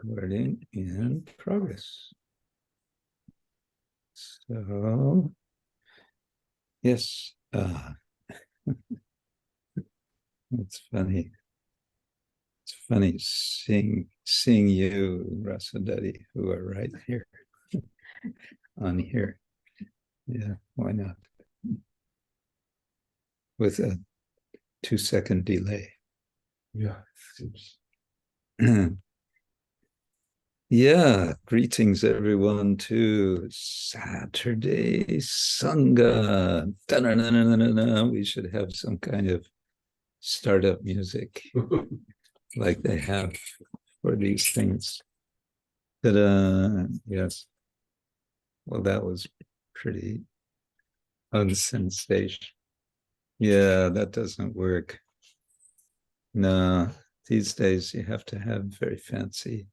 Recording in progress. So, yes, it's funny. It's funny seeing you, Rasadati, who are right here on here. Yeah, why not? With a 2-second delay. Yeah, seems. Yeah, greetings everyone to Saturday Sanga. Da-na-na-na-na-na. We should have some kind of startup music like they have for these things. Ta-da! Yes. Well, that was pretty unsensational. Yeah, that doesn't work. No, these days you have to have very fancy.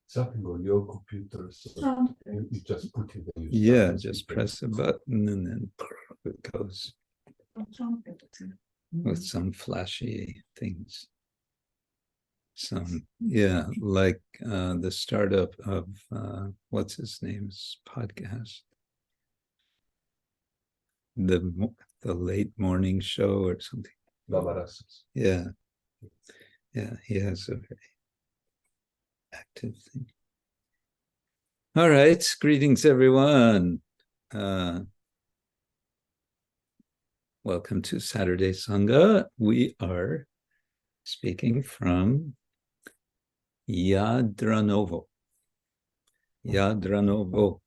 Something on your computer, so you just put it in. Yeah, just press a button and then it goes with some flashy things. Some, yeah, like the startup of what's his name's podcast, the late morning show or something. Yeah, yeah, he has a very active thing. All right, greetings everyone. Welcome to Saturday Sangha. We are speaking from Jadranovo. Jadranovo.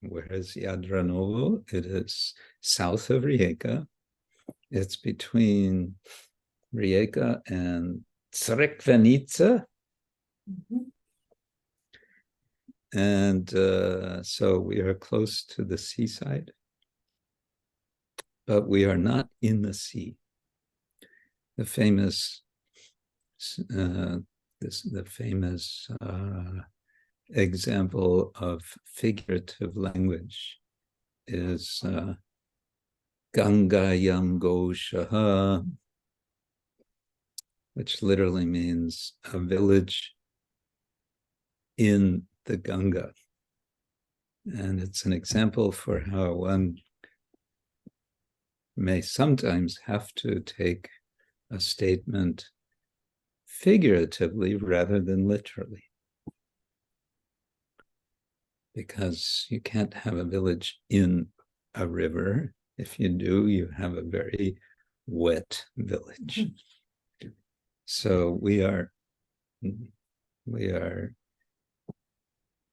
Where is Jadranovo? It is south of Rijeka. It's between Rijeka and Crkvenica. And so we are close to the seaside, but we are not in the sea. The famous example of figurative language is Gangayam Goshaha, which literally means a village in the Ganga. And it's an example for how one may sometimes have to take a statement figuratively rather than literally. Because you can't have a village in a river. If you do, you have a very wet village. So we are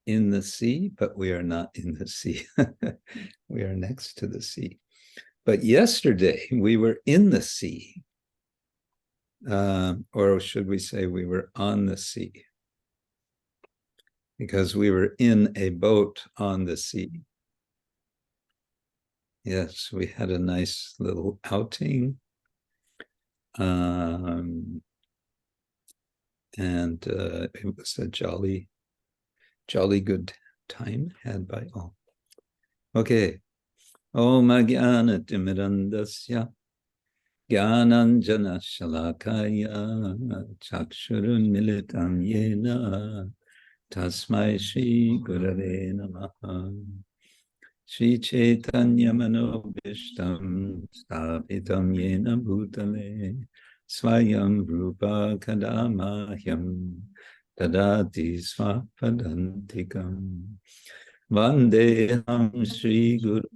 in the sea, but we are not in the sea. We are next to the sea. But yesterday we were in the sea. Or should we say we were on the sea? Because we were in a boat on the sea. Yes, we had a nice little outing. And it was a jolly good time had by all. Okay. Om Jnana Timirandasya Jnananjana Shalakaya Chakshurun Militam Yena Tasmai Shri Gurave Namaha Shri Chaitanya Manobhishtam Sthapitam Yena Bhutale Swayam Rupa Kadamahyam Tadati Swapadantikam Vandeham Shri Guru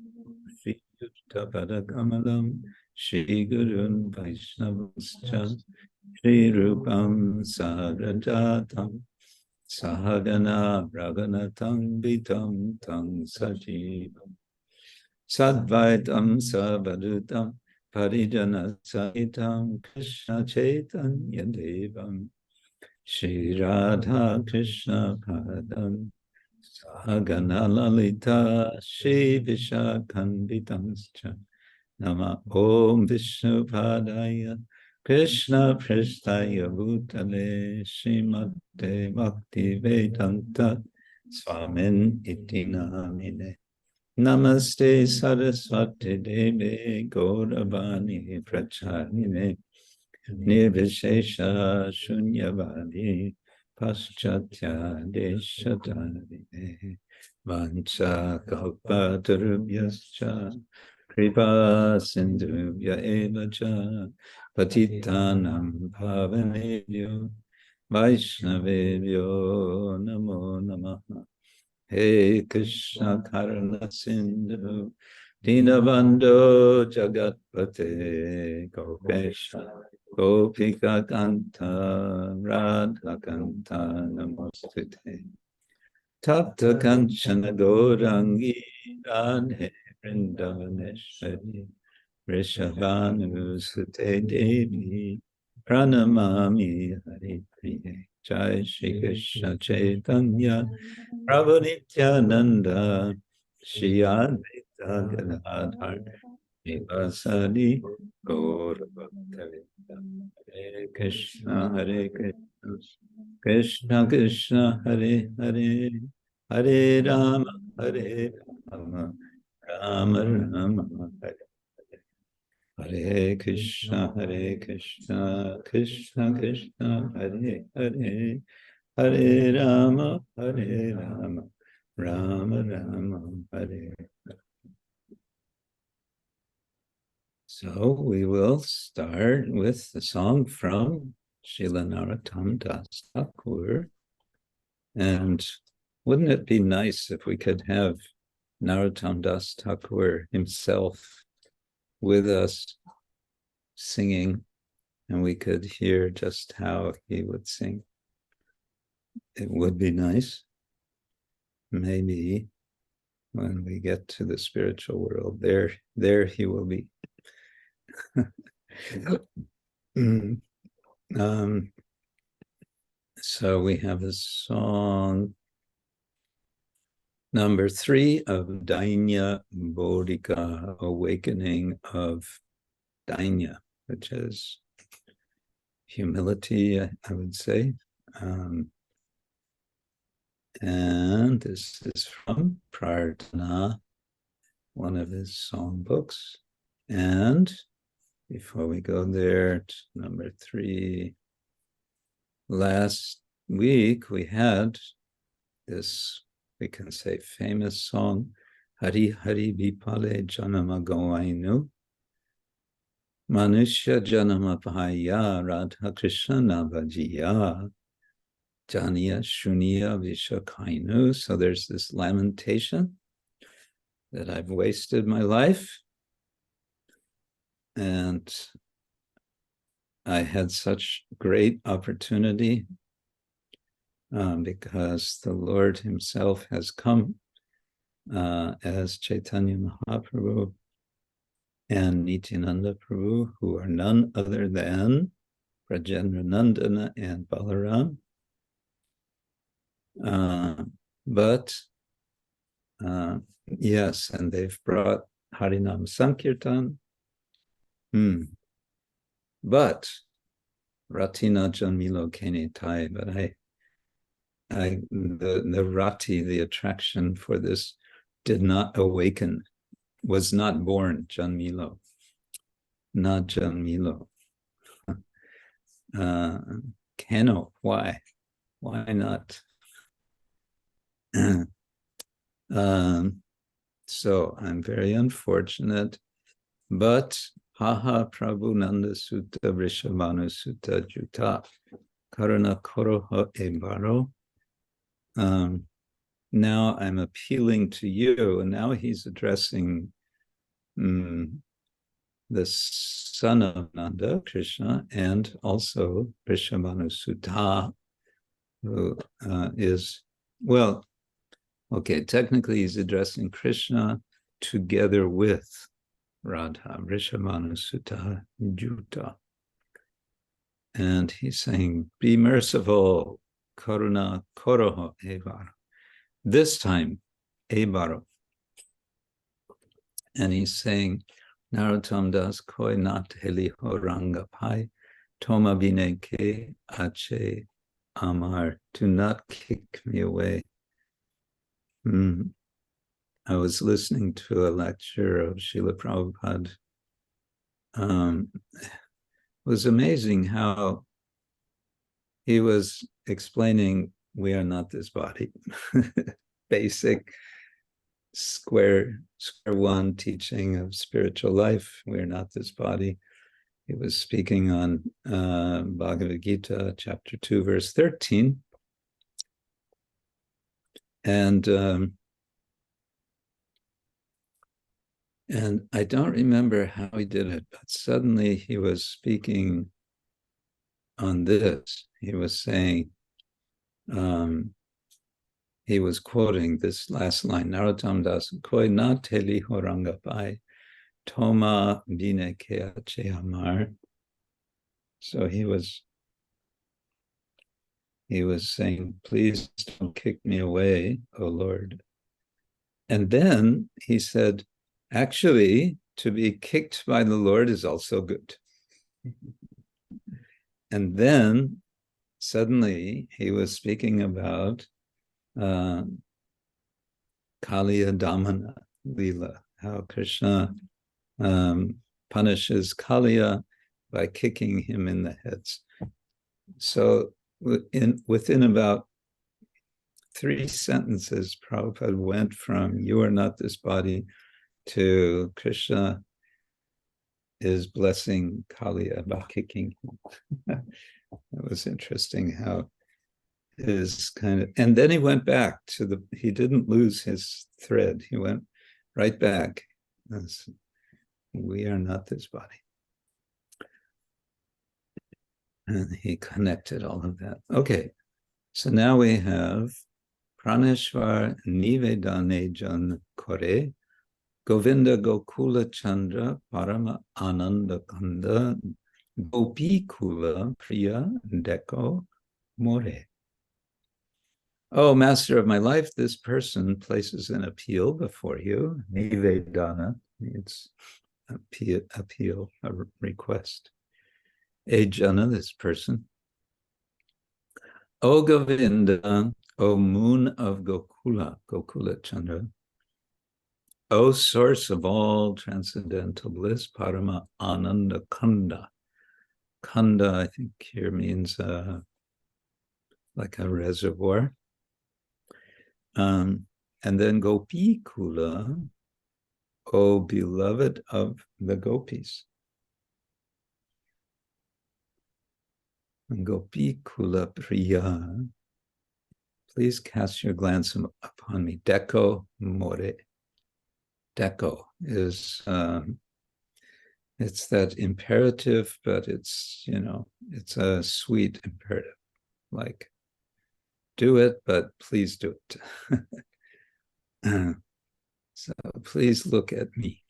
Shri Yutta Padakamalam Shri Gurun Vaishnavascha Shri Rupam Sahagajatam Sahagana Raghunatam Vitam Tang Sajivam Sadvaitam Savadutam Parijana Sahitam Krishna Chaitanya Devam Shri Radha Krishna Padam Sahagana Lalita Shri Vishakhanvitanscha Nama Om Vishnu Padaya Krishna Prasthaya Bhutale Srimate Bhakti Vedanta Swamin Iti Namine Namaste Saraswati Deve Gauravani Pracharine nirvishesha shunyavadi paschatya deshatari vancha kalpatarubhyascha kripa sindhubhya evacha patitanam pavanebhyo vaishnavebhyo namo namaha. He Krishna Karuna Sindhu Dinabandho Jagatpate Gopesha Gopika Kanta Radha Kanta Namostute Tapta Kanchana Gaurangi Radhe Vrindavaneshwari Vrishabhanu Sute Devi Pranamami Hari Priye Jai Shri Krishna Chaitanya Prabhu Nityananda Shri Advaita Gadadhar Nivasadi Gaura Bhaktavinda Hare Krishna Hare Krishna Krishna Krishna Hare Hare Hare Rama Hare Rama Rama Rama Hare Hare Krishna Krishna Krishna Hare Hare Hare Rama Rama Rama Hare. So we will start with the song from Srila Narottama Das Thakur. And wouldn't it be nice if we could have Narottama Das Thakur himself with us singing, and we could hear just how he would sing? It would be nice. Maybe when we get to the spiritual world, there he will be. So we have a song number 3 of Dainya Bodhika, Awakening of Dainya, which is humility, I would say. And this is from Prarthana, one of his songbooks. And before we go there, to number 3, last week we had this, we can say, famous song, Hari Hari Vipale Janama Goainu, Manushya Janama Pahaya Radha Krishna Vajiya Janiya Shuniya Vishakainu. So there's this lamentation that I've wasted my life, and I had such great opportunity because the Lord himself has come as Chaitanya Mahaprabhu and Nityananda Prabhu, who are none other than Rajendranandana and Balaram. Yes, and they've brought Harinam Sankirtan. But Ratina Janmilo Kene Tai, but the Rati, the attraction for this, did not awaken, was not born, Janmilo, not Janmilo. Keno, why? Why not? So I'm very unfortunate, but Haha Prabhu Nanda Sutta Vrishabhanu Sutta Juta Karuna Koroha Ebaro. Now I'm appealing to you, and now he's addressing the son of Nanda, Krishna, and also Vrishabhanu Sutta, who is, well, okay, technically he's addressing Krishna together with Radha, Vrishabhanu Sutta Juta. And he's saying, be merciful, Karuna Koroho Evara. This time, Evara. And he's saying, Narottama Das Koi Nat Heli Horanga Pai, Toma Bine Ke Ache Amar, do not kick me away. I was listening to a lecture of Srila Prabhupada. It was amazing how he was explaining we are not this body. Basic square one teaching of spiritual life. We're not this body. He was speaking on Bhagavad Gita, chapter 2, verse 13. And I don't remember how he did it, but suddenly he was speaking on this. He was saying, he was quoting this last line, Narottama Dasa, koi na teli horangapai, toma bine kea che amar. So he was saying, please don't kick me away, O Lord. And then he said, actually, to be kicked by the Lord is also good. And then suddenly he was speaking about Kaliya Damana Lila, how Krishna punishes Kaliya by kicking him in the heads. So within about 3 sentences, Prabhupada went from you are not this body to Krishna is blessing Kaliya by kicking him. It was interesting how his kind of, and then he went back to he didn't lose his thread. He went right back. We are not this body. And he connected all of that. Okay, so now we have Pranesvara Nivedana Jana Kore, Govinda Gokula Chandra Parama ānanda kanda, gopīkula priya dekho more. Oh, master of my life, this person places an appeal before you. Nivedana means appeal, a request. Jana, this person. O Govinda, O moon of Gokula, Gokula Chandra, O source of all transcendental bliss, parama ānanda kanda. Kanda, I think here means like a reservoir. And then gopīkula, O beloved of the gopis. And gopīkula priya, please cast your glance upon me. Dekho more. Dekho is, it's that imperative, but it's, it's a sweet imperative, like, do it, but please do it. So please look at me.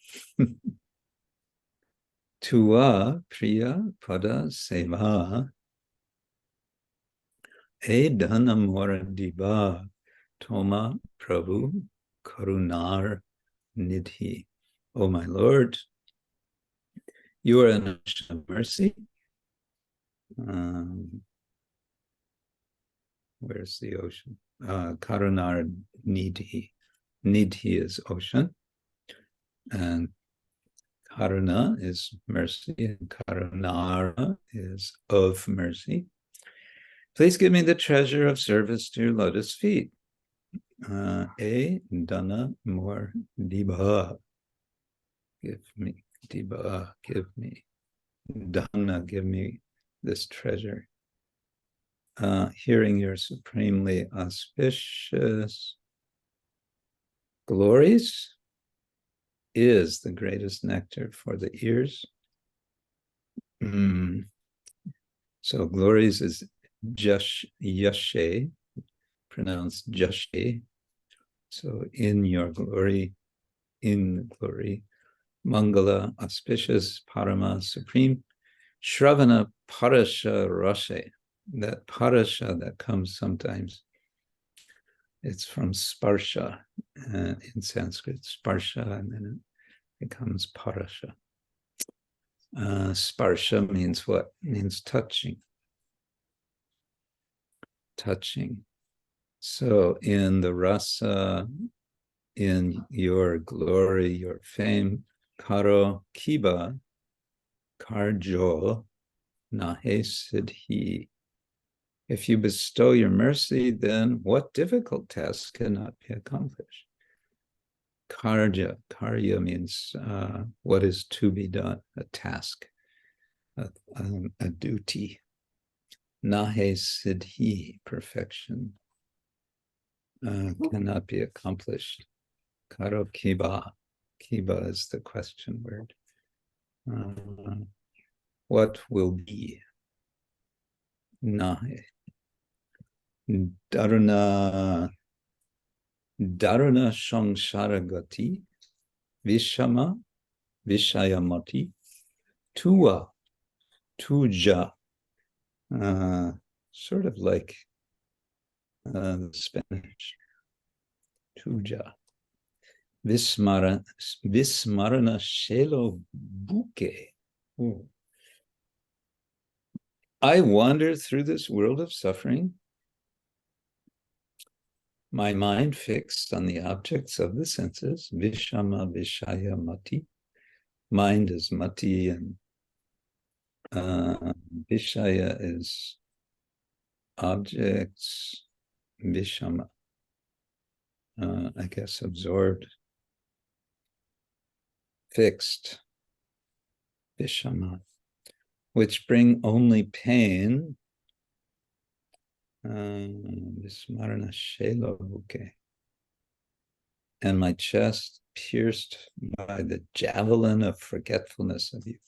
Tuyā, priya, pada, sevā, dhana more dibā, toma, prabhu, karunar, nidhi. Oh, my Lord, you are an ocean of mercy. Where's the ocean? Karunar nidhi. Nidhi is ocean. And karuna is mercy, and karunara is of mercy. Please give me the treasure of service to your lotus feet. Dhana more dibā. Give me dibā, give me dhana, give me this treasure. Hearing your supremely auspicious glories is the greatest nectar for the ears. So glories is yashe, pronounced jashe. So in your glory, in glory, mangala, auspicious, parama, supreme, shravana, parasha, rashe. That parasha that comes sometimes, it's from sparsha in Sanskrit, sparsha, and then it becomes parasha. Sparsha means what? It means touching. Touching. So in the rasa, in your glory, your fame, karo kiba, karjo, nahe siddhi. If you bestow your mercy, then what difficult task cannot be accomplished? Karya means what is to be done, a task, a duty. Nahe siddhi, perfection, cannot be accomplished. Karo kiba, kiba is the question word. What will be? Nahe. Dharana samsara gati, vishama, vishayamati, tuyā, tuja, sort of like the Spanish, tuja. Vismarana shelo buke. I wander through this world of suffering, my mind fixed on the objects of the senses, vishama, vishaya, mati. Mind is mati, and vishaya is objects, vishama, I guess absorbed, fixed, vishama, which bring only pain. Vismarana shelobuke, and my chest pierced by the javelin of forgetfulness of you.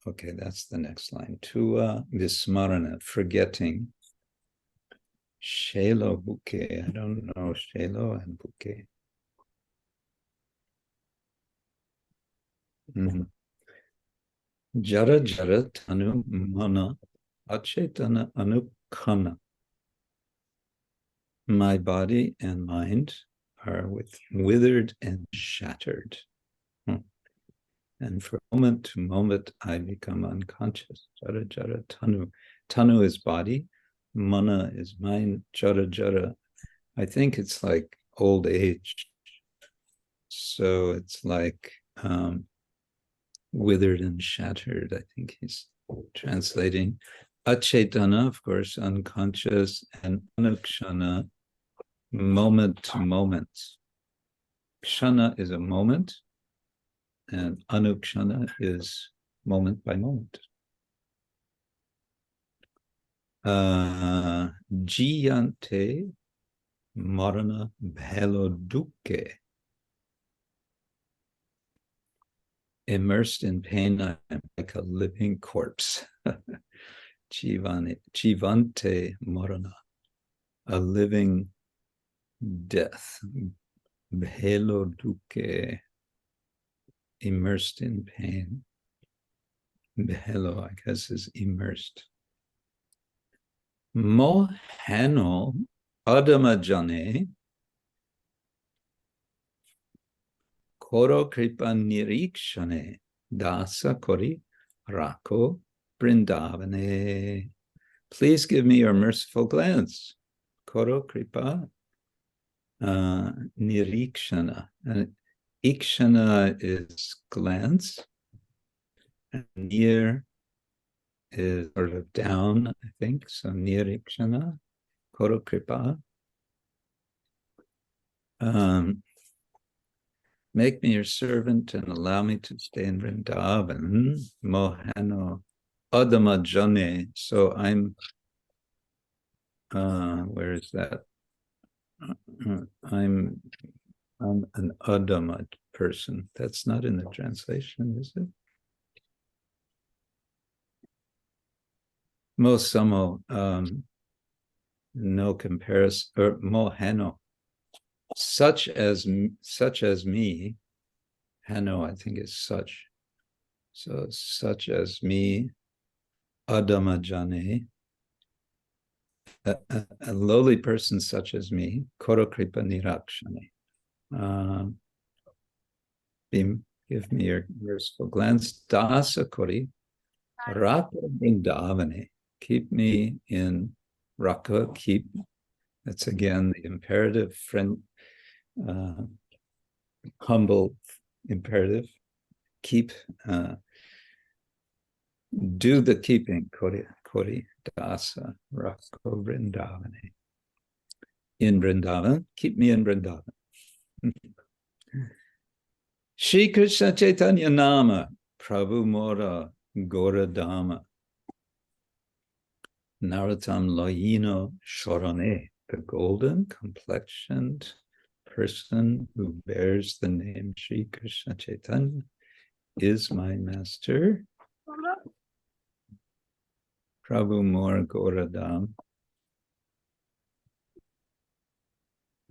Okay, that's the next line. Tuyā vismarana, forgetting. Shelobuke, I don't know shelo and buke. Jara jara tanu mana achetana anukana. My body and mind are withered and shattered. And from moment to moment, I become unconscious. Jara jara tanu. Tanu is body. Mana is mind. Jara jara. I think it's like old age. So it's like withered and shattered. I think he's translating. Achetana, of course, unconscious, and anukshana, moment to moment. Kshana is a moment, and anukshana is moment by moment. Jiyante marana bhelo dukke. Immersed in pain, I am like a living corpse. Jivante marana, a living death. Bhelo dukke, immersed in pain. Bhelo, I guess, is immersed. Mohano adamajane koro kripa nirikshane dasa kori rako brindavane. Please give me your merciful glance. Koro kripa nirikshana. And ikshana is glance. And nir is sort of down, I think. So nirikshana, koro kripa. Make me your servant and allow me to stay in Vrindavan. Mohano adamajane. So I'm, where is that? I'm an adama person. That's not in the translation, is it? Mosamo, no comparison, or mohano. Such as me, Hano, I think is such. So such as me, adamajane, a lowly person such as me, koro kripa nirakshane. Give me your merciful glance. Dasa kori, raka brindavane. Keep me in raka, keep. That's again the imperative, humble imperative. Keep do the keeping, Kori Dasa, Rakho Vrindavani. In Vrindavan, keep me in Vrindavan. Shri Krishna Chaitanya Nama, Prabhu Mora Goradama, Narottama Loyino Shorane, the golden complexioned person who bears the name Shri Krishna Chaitanya is my master. Prabhu Mora Goradam.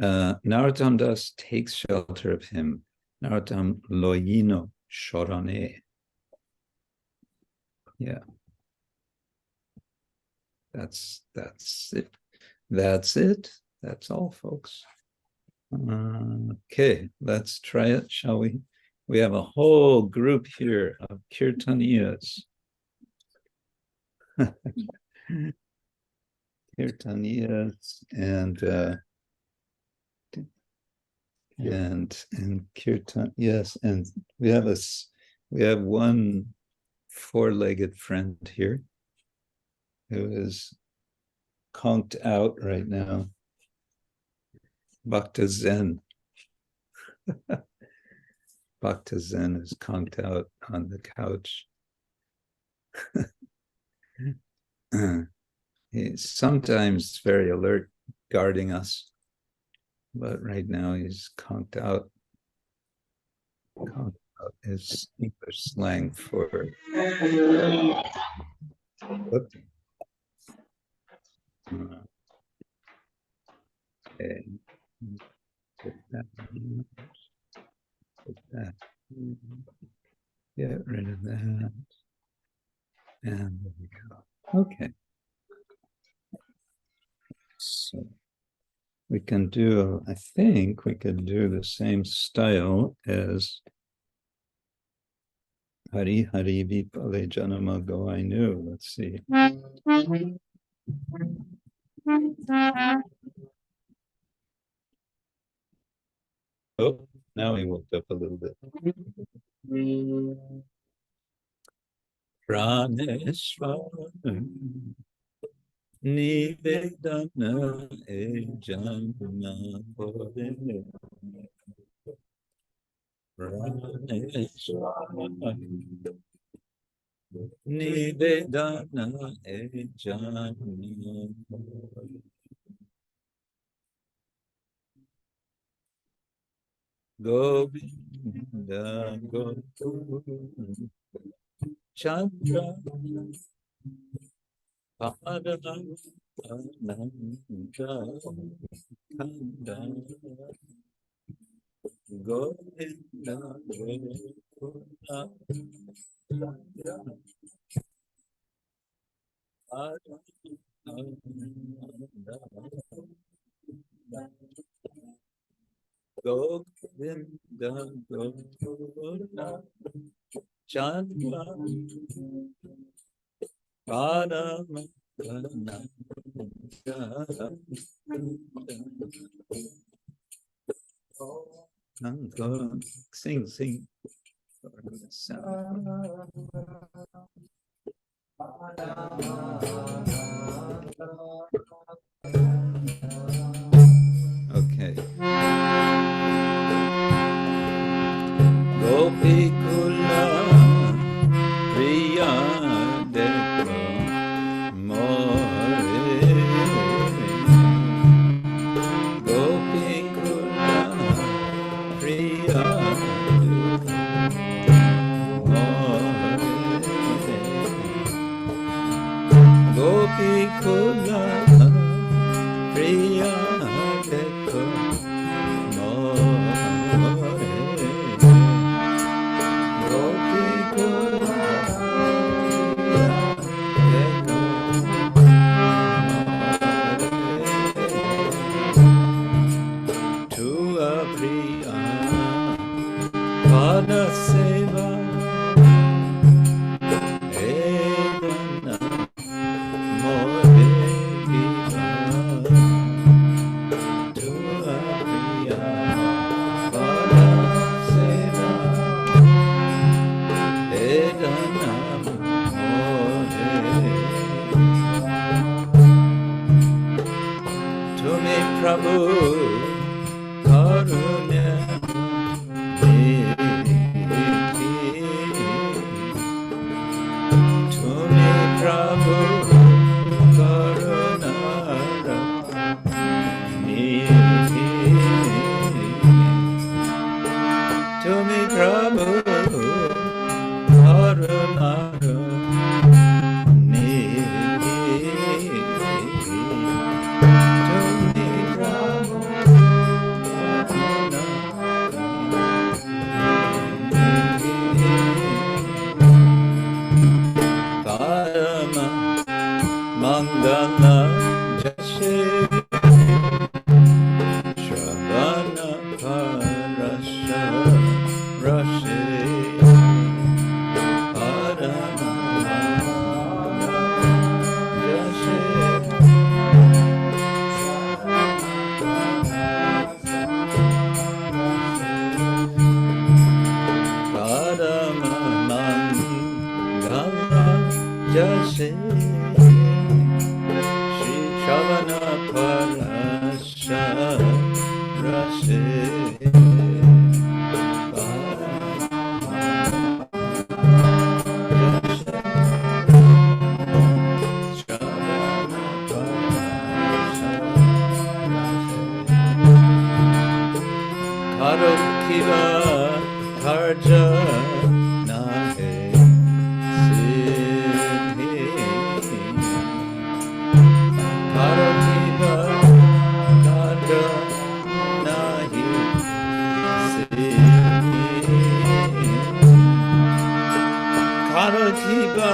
Narottama Das takes shelter of him. Narottama Loyino Shorane. Yeah. That's it. That's it. That's all, folks. Okay, let's try it, shall we? We have a whole group here of kirtaniyas. Kirtaniyas and kirtan, yes, and we have one four-legged friend here who is conked out right now. Bhakta Zen. Bhakta Zen is conked out on the couch. He's sometimes very alert, guarding us, but right now he's conked out. Conked out is English slang for. Okay. Take that. Take that. Get rid of that. And there we go. Okay. So we can do, I think we could do the same style as Hari Hari Vipale Janama Go I Knew. Let's see. Oh, now he woke up a little bit. Pranesvara Nivedana Jana Pranesvara Nivedana Jana Govinda Gokula candra parama ānanda kanda Govinda Gokula Govinda Gokula candra parama ānanda. Sing. Okay. Gopīkula priya dekho more. Gopīkula priya dekho more. Gopīkula priya dekho more. Sevā, Nivedana, More karunya tumi prabhu karunara tumi prabhu karunara parama mangala jase shavana parasha rase parama jase parama mangala jase Shri Shavana Parasha Rase Karokiva Karja Nahe Karokiva Karja Nahi Karokiva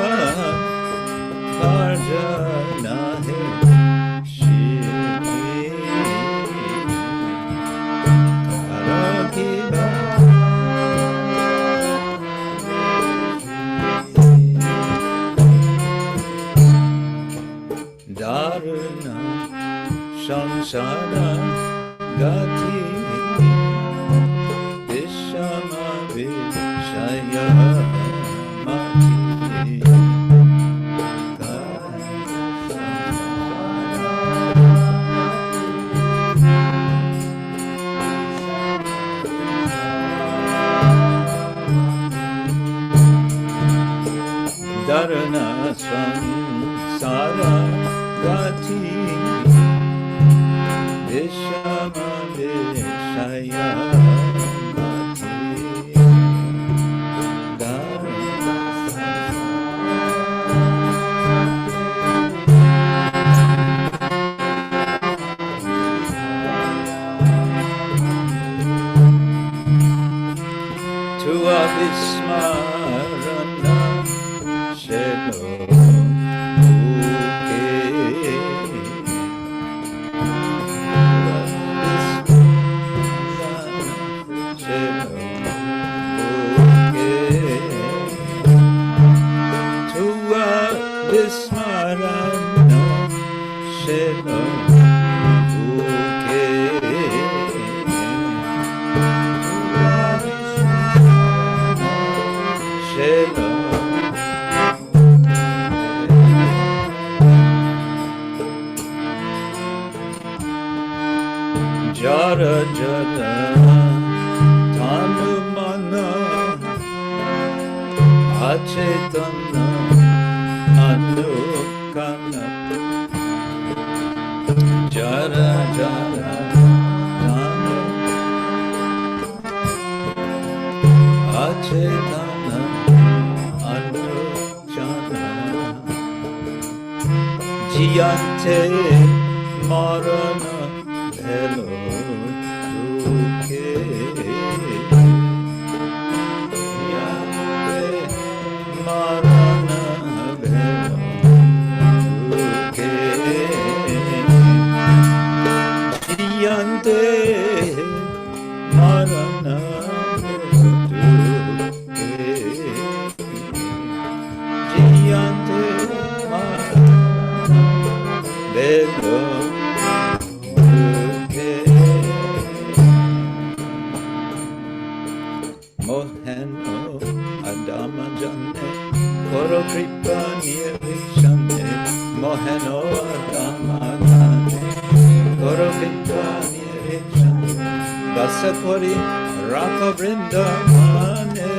Karja Nahi Dharana Samsara Gati Vishama Vishaya Mati Dharana Samsara Gati Vishama Vishaya Mati Tuyā vismarana Shelo Jara jara tanumana achetana anukana jara jara tanu achetana anukana jiyante marana hello Moheno Adama Govinda Nivedana, Dasa Kori Raka Vrindavane,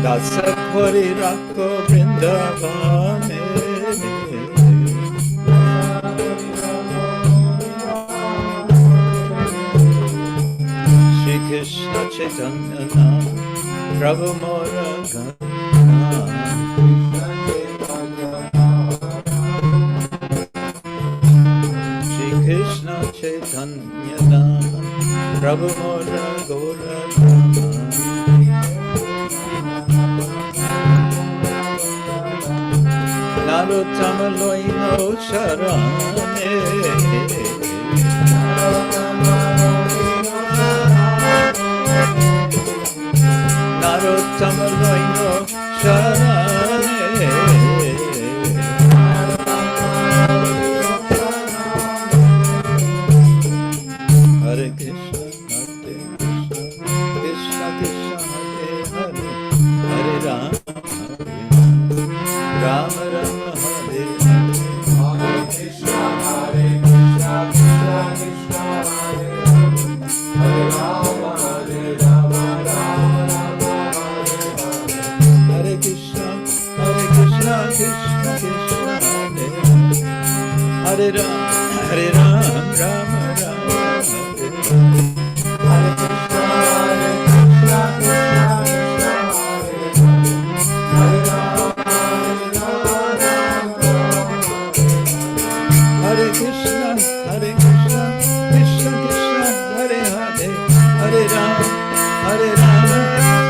Dasa Kori Raka Vrindavane, Shri Krishna Chaitanya Prabhu Mora Shri Krishna Chaitanya Prabhu Mora Gora Narottama Loino Sharane Narottama Loino Sharane Hare Krishna Krishna Krishna Hare Hare Hare Rama Rama Rama Hare Hare Hare Krishna Krishna Krishna Hare Hare Rama Rama Hare Krishna Krishna Krishna Hare Hare Rama Rama Rama Hare Hare Krishna Hare Krishna Krishna Krishna Hare Hare Hare Rama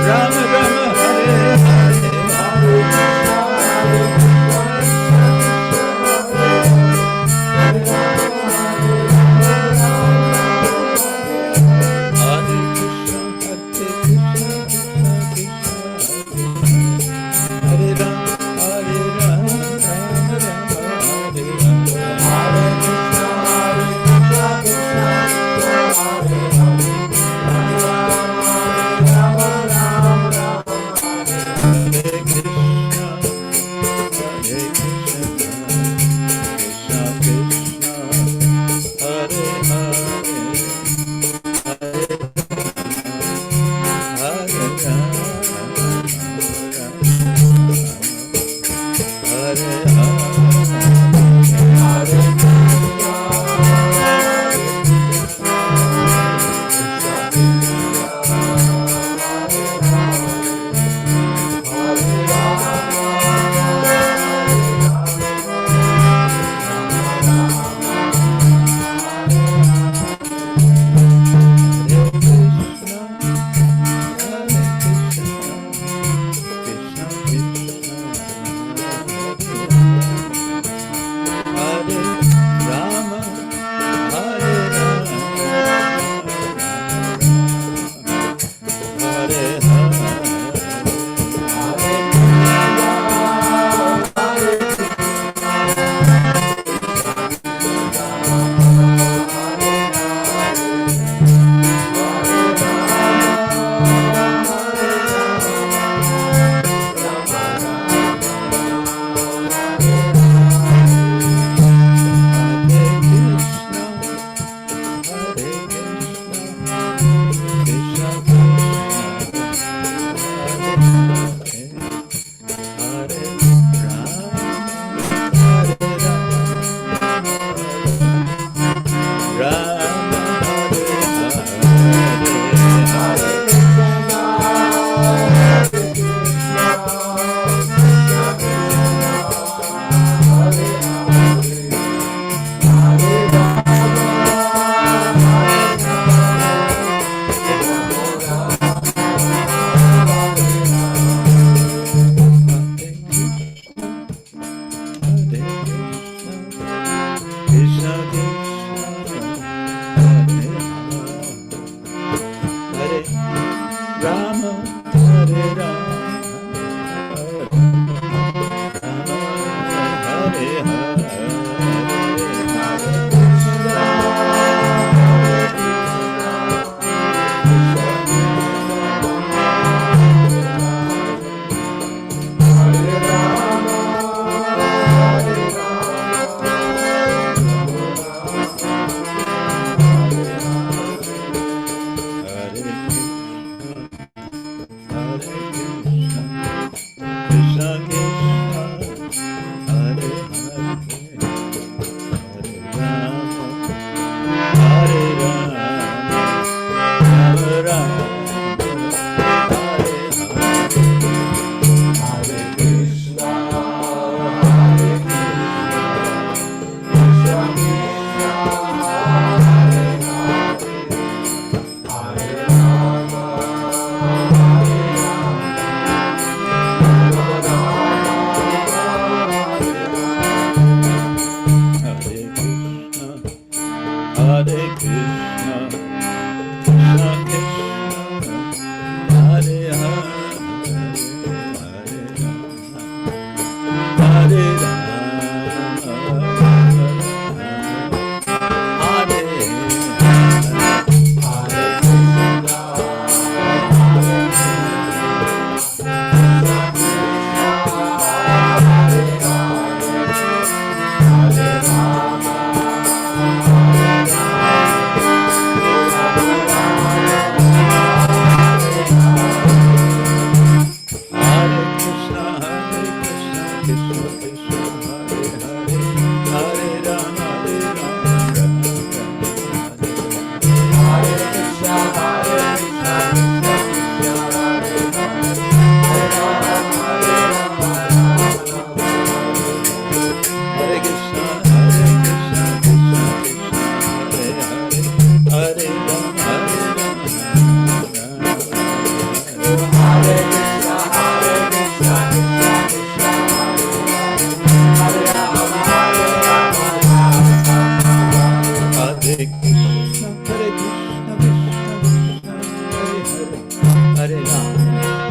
Rama Rama Hare Hare Hare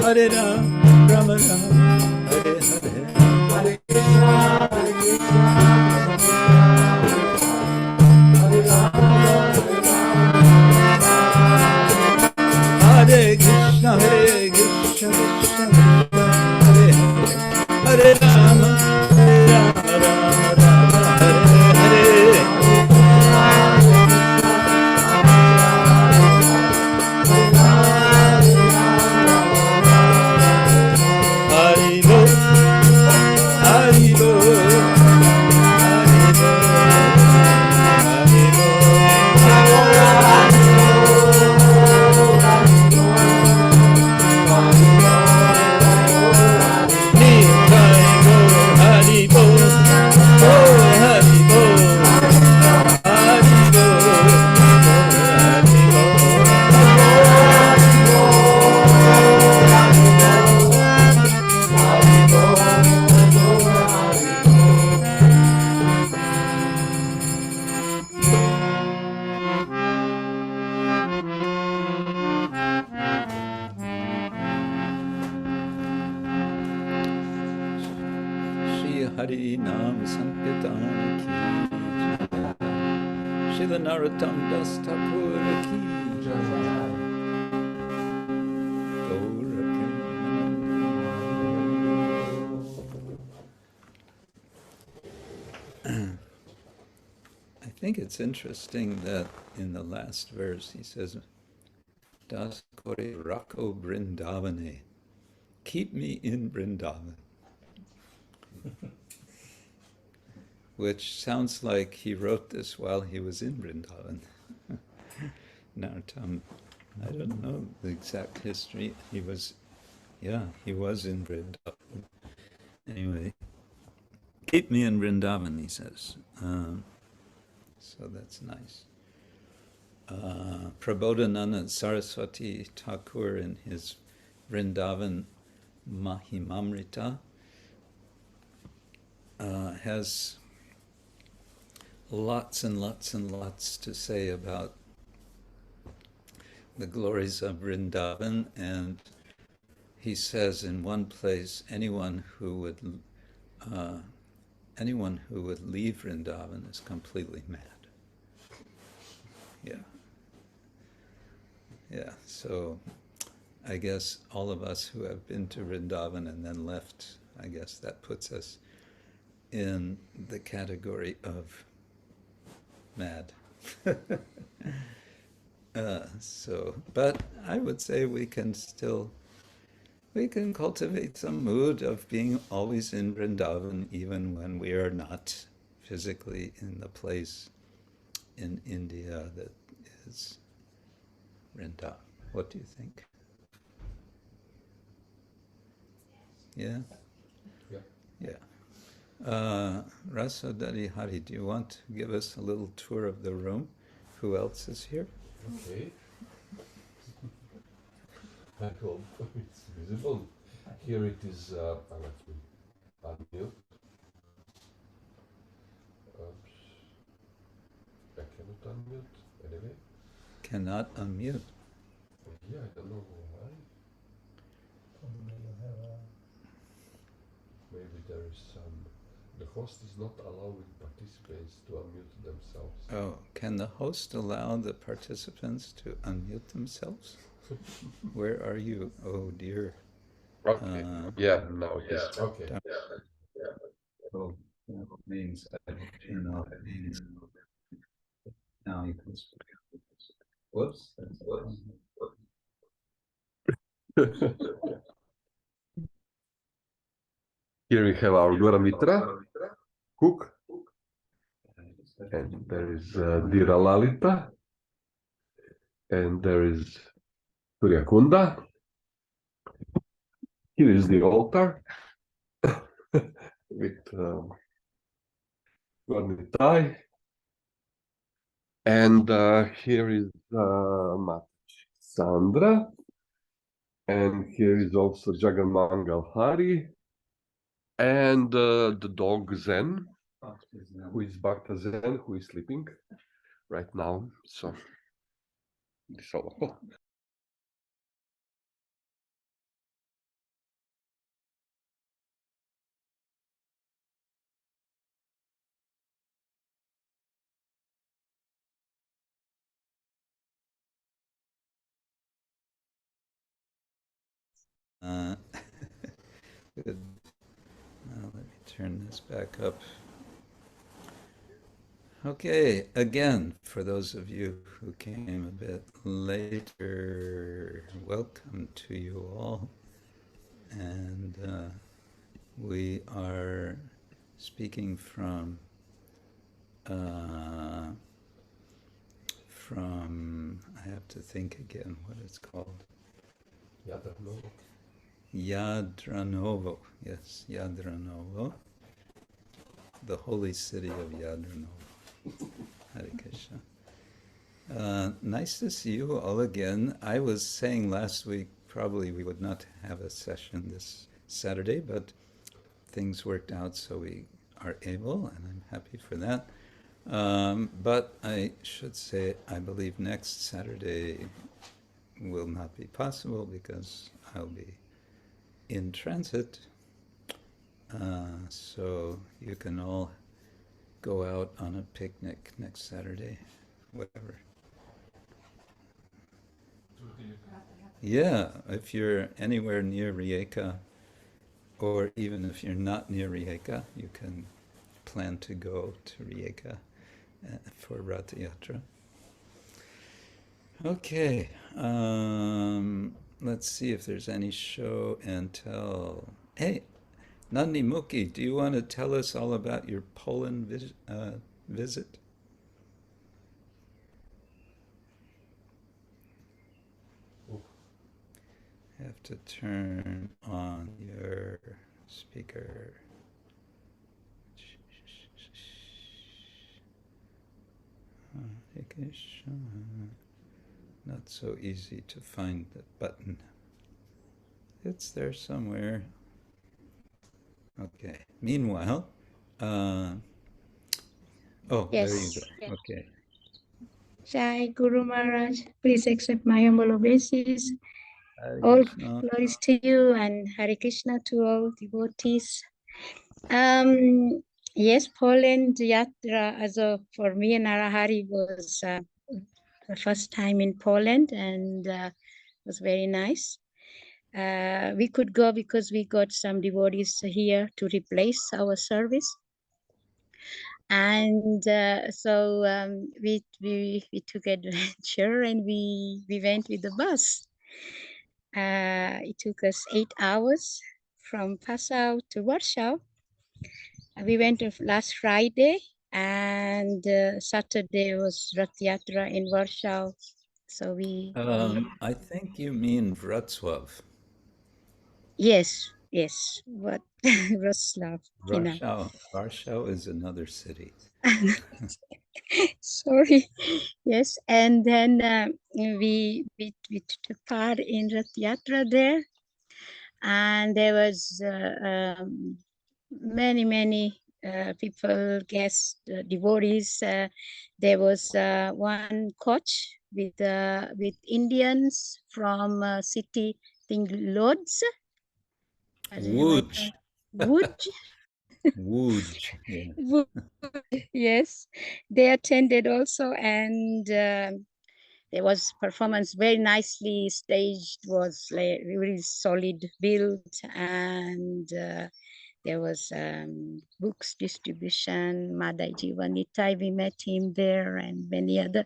Hare Ram, Rama Ram, Hare Hare. Hare Krishna, Hare Krishna, Hare Krishna, Krishna Krishna, Hare Hare. Hare Rama, Rama Rama, Hare Hare. Hari Nam Sankirtana ki jai. Srila Narottama Das Thakura ki jai. I think it's interesting that in the last verse he says, Das Kore Rako Brindavane. Keep me in Vrindavan. Which sounds like he wrote this while he was in Vrindavan. Narottama, I don't know the exact history. He was in Vrindavan. Anyway, keep me in Vrindavan, he says. So that's nice. Prabodhananda Saraswati Thakur in his Vrindavan Mahimamrita has lots and lots and lots to say about the glories of Vrindavan, and he says in one place, anyone who would leave Vrindavan is completely mad. Yeah. So I guess all of us who have been to Vrindavan and then left, I guess that puts us in the category of mad. But I would say we can cultivate some mood of being always in Vrindavan, even when we are not physically in the place in India that is Vrindavan. What do you think? Yeah? Yeah. Rasodari Hari, do you want to give us a little tour of the room? Who else is here? Okay. I hope it's visible. Here it is, I'll have to unmute. Oops. I cannot unmute anyway. Cannot unmute. Yeah, I don't know why. Maybe there is some. The host is not allowing participants to unmute themselves. Oh, can the host allow the participants to unmute themselves? Where are you? Oh dear. Okay. Now it is. Okay. Oh, that means now you can speak. Whoops. Here we have our Gora Mitra, cook, and there is Dira Lalita, and there is Kunda. Here is the altar with Gornitai. And here is Sandra. And here is also Jaganmangal Hari. And the dog Zen, who is Bhakta Zen, who is sleeping right now. So, this all. Good. Now let me turn this back up. Okay, again, for those of you who came a bit later, welcome to you all. And we are speaking from I have to think again what it's called. Jadranovo. Jadranovo, yes, Jadranovo, the holy city of Jadranovo. Hare Krishna. Nice to see you all again. I was saying last week probably we would not have a session this Saturday, but things worked out so we are able, and I'm happy for that. But I should say I believe next Saturday will not be possible because I'll be in transit. So you can all go out on a picnic next Saturday, whatever. Yeah, if you're anywhere near Rijeka, or even if you're not near Rijeka, you can plan to go to Rijeka for Rath Yatra. Okay, let's see if there's any show and tell. Hey, Nandi Mukhi, do you want to tell us all about your Poland visit? Have to turn on your speaker. Not so easy to find the button. It's there somewhere. Okay. Meanwhile, oh, yes. There you go. Okay. Jai Guru Maharaj, please accept my humble obeisance. All glories to you and Hare Krishna to all devotees. Yes, Poland Yatra, for me and Narahari was the first time in Poland, and was very nice. We could go because we got some devotees here to replace our service. And so we took adventure and we went with the bus. It took us 8 hours from Passau to Warsaw. We went last Friday, and Saturday was Rath Yatra in Warsaw. So I think you mean Wrocław. Yes, what Wrocław. Warsaw is another city. Sorry. Yes, and then we took part in Rath Yatra there, and there was many people, guests, devotees. There was one coach with Indians from city, I think Lodz. Łódź. Łódź. Łódź, yeah. Yes, they attended also, and there was performance very nicely staged, was like really solid built, and there was books distribution. Madai Jivanitai, we met him there, and many other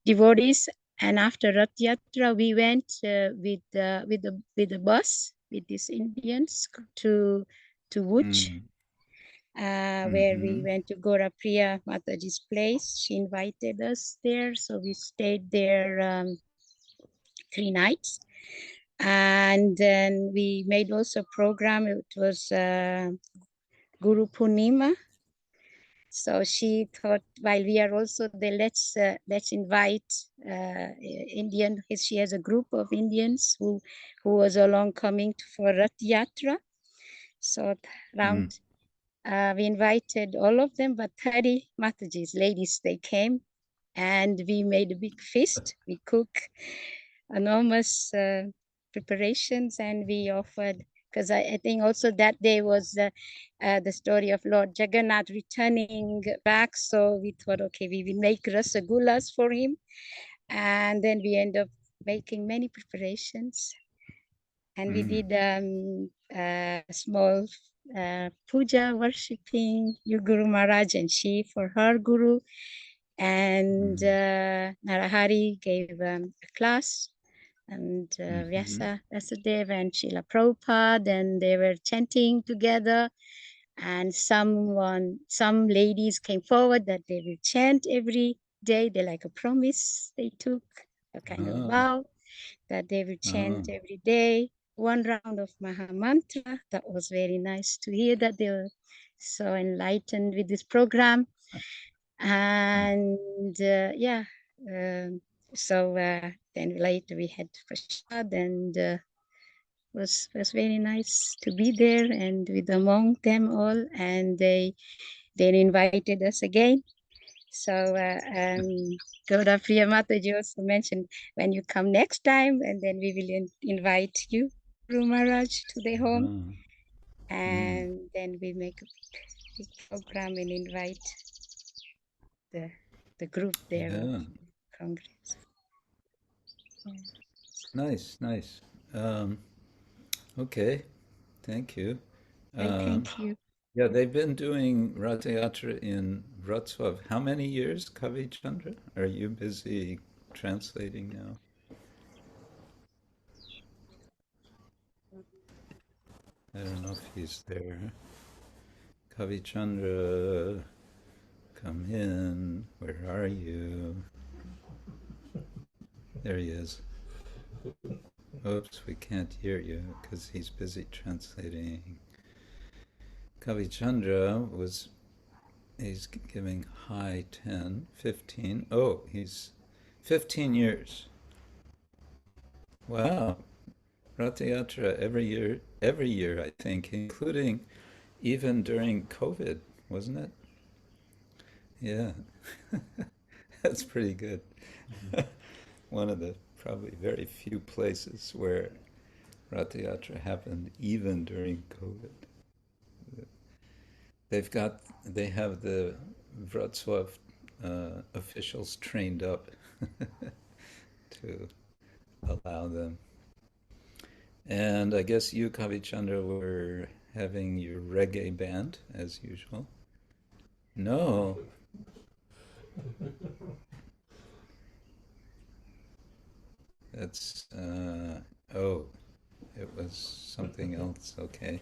devotees. And after Rath Yatra, we went with the bus with these Indians to Łódź. Where we went to Gora Priya Mataji's place. She invited us there, so we stayed there 3 nights. And then we made also a program. It was Guru Purnima. So she thought, while we are also there, let's invite Indian. She has a group of Indians who was along coming for Rath Yatra. So around we invited all of them, but 30 Matajis, ladies, they came, and we made a big feast. We cook enormous preparations, and we offered, because I think also that day was the story of Lord Jagannath returning back. So we thought, okay, we will make rasagullas for him. And then we end up making many preparations. And we did a small puja, worshipping Guru Maharaj and she for her guru. And Narahari gave a class, and Vyasa Vasudev and Srila Prabhupada, and they were chanting together. And some ladies came forward that they will chant every day. They like a promise they took, a kind of vow that they will chant every day. One round of Maha Mantra. That was very nice to hear that they were so enlightened with this program. And so then later we had prasad, and was very nice to be there and with among them all. And they invited us again. So Gauda Priya Mataji also mentioned, when you come next time, and then we will invite you, Guru Maharaj, to their home. And then we make a big program and invite the group there of Congress. Nice. Okay, thank you. Thank you. Yeah, they've been doing Rath Yatra in Wrocław. How many years, Kavi Chandra? Are you busy translating now? I don't know if he's there. Kavi Chandra, come in. Where are you? There he is. Oops, we can't hear you because he's busy translating. Kavi Chandra he's giving high 10, 15. Oh, he's 15 years. Wow. Rath Yatra every year, I think, including even during COVID, wasn't it? Yeah. That's pretty good. One of the probably very few places where Rath Yatra happened even during COVID. They have the Wrocław officials trained up to allow them. And I guess you, Kavi Chandra, were having your reggae band as usual. No. That's it was something else. Okay.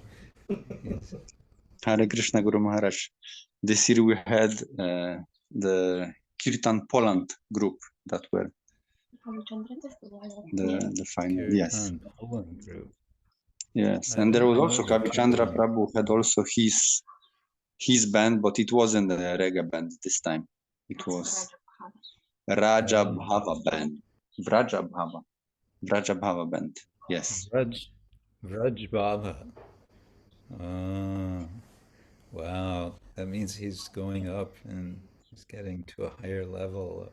Hare Krishna, Guru Maharaj. This year we had the Kirtan Poland group that were the final. Yes. Poland group. Yes, and there was also Kavi Chandra Prabhu had also his band, but it wasn't a reggae band this time. It was Rajabhava band. Vrajabhava band. Yes. Vrajbhava. Wow, that means he's going up and he's getting to a higher level of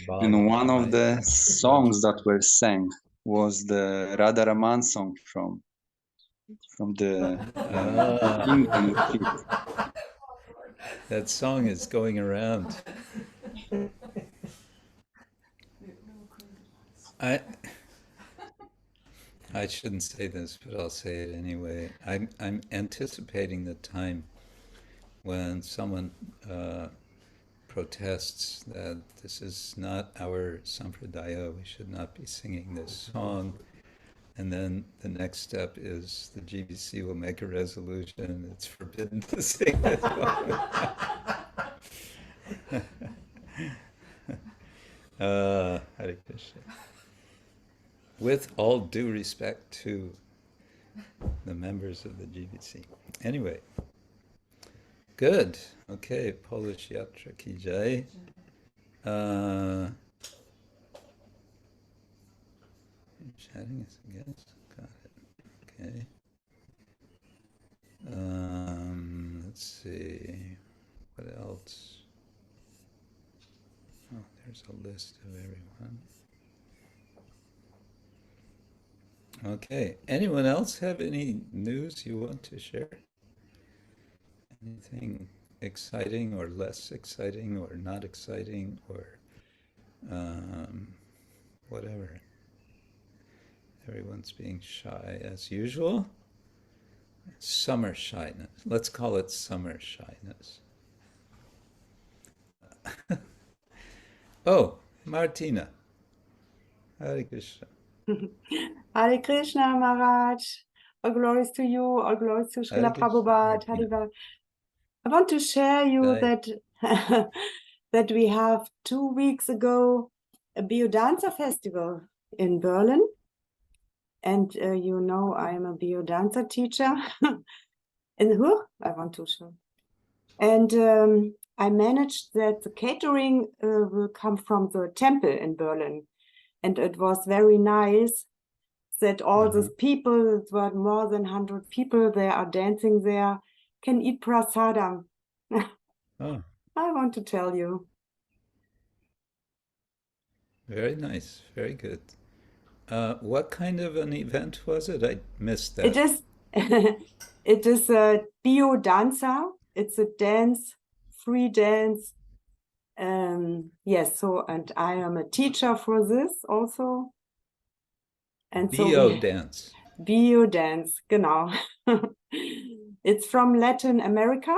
bhava. And one of the songs that were sang was the Radharaman song from the Indian. That song is going around. I shouldn't say this, but I'll say it anyway. I'm anticipating the time when someone protests that this is not our sampradaya, we should not be singing this song. And then the next step is the GBC will make a resolution, it's forbidden to sing this song. Hare Krishna. with all due respect to the members of the GBC. Anyway, good. Okay, Polish Yatra ki jai. Chatting is a guest. Got it. Okay. Let's see. What else? Oh, there's a list of everyone. Okay. Anyone else have any news you want to share? Anything exciting or less exciting or not exciting or whatever? Everyone's being shy as usual. Summer shyness. Let's call it summer shyness. Oh, Martina. Hare Krishna. Hare Krishna, Maharaj. All glories to you, all glories to Hare Srila Krishna, Prabhupada. Martina. Hare. I want to share you Jai. that that we have 2 weeks ago a biodanza festival in Berlin. And you know, I am a biodanza teacher in Hur. I want to show. And I managed that the catering will come from the temple in Berlin. And it was very nice that all these people, it were more than 100 people, they are dancing there, can eat prasadam. Oh, I want to tell you. very nice. Very good. What kind of an event was it? I missed that. It is it is a biodanza. It's a dance, free dance. Yes, so and I am a teacher for this also. And so Bio dance. Biodance, genau. It's from Latin America,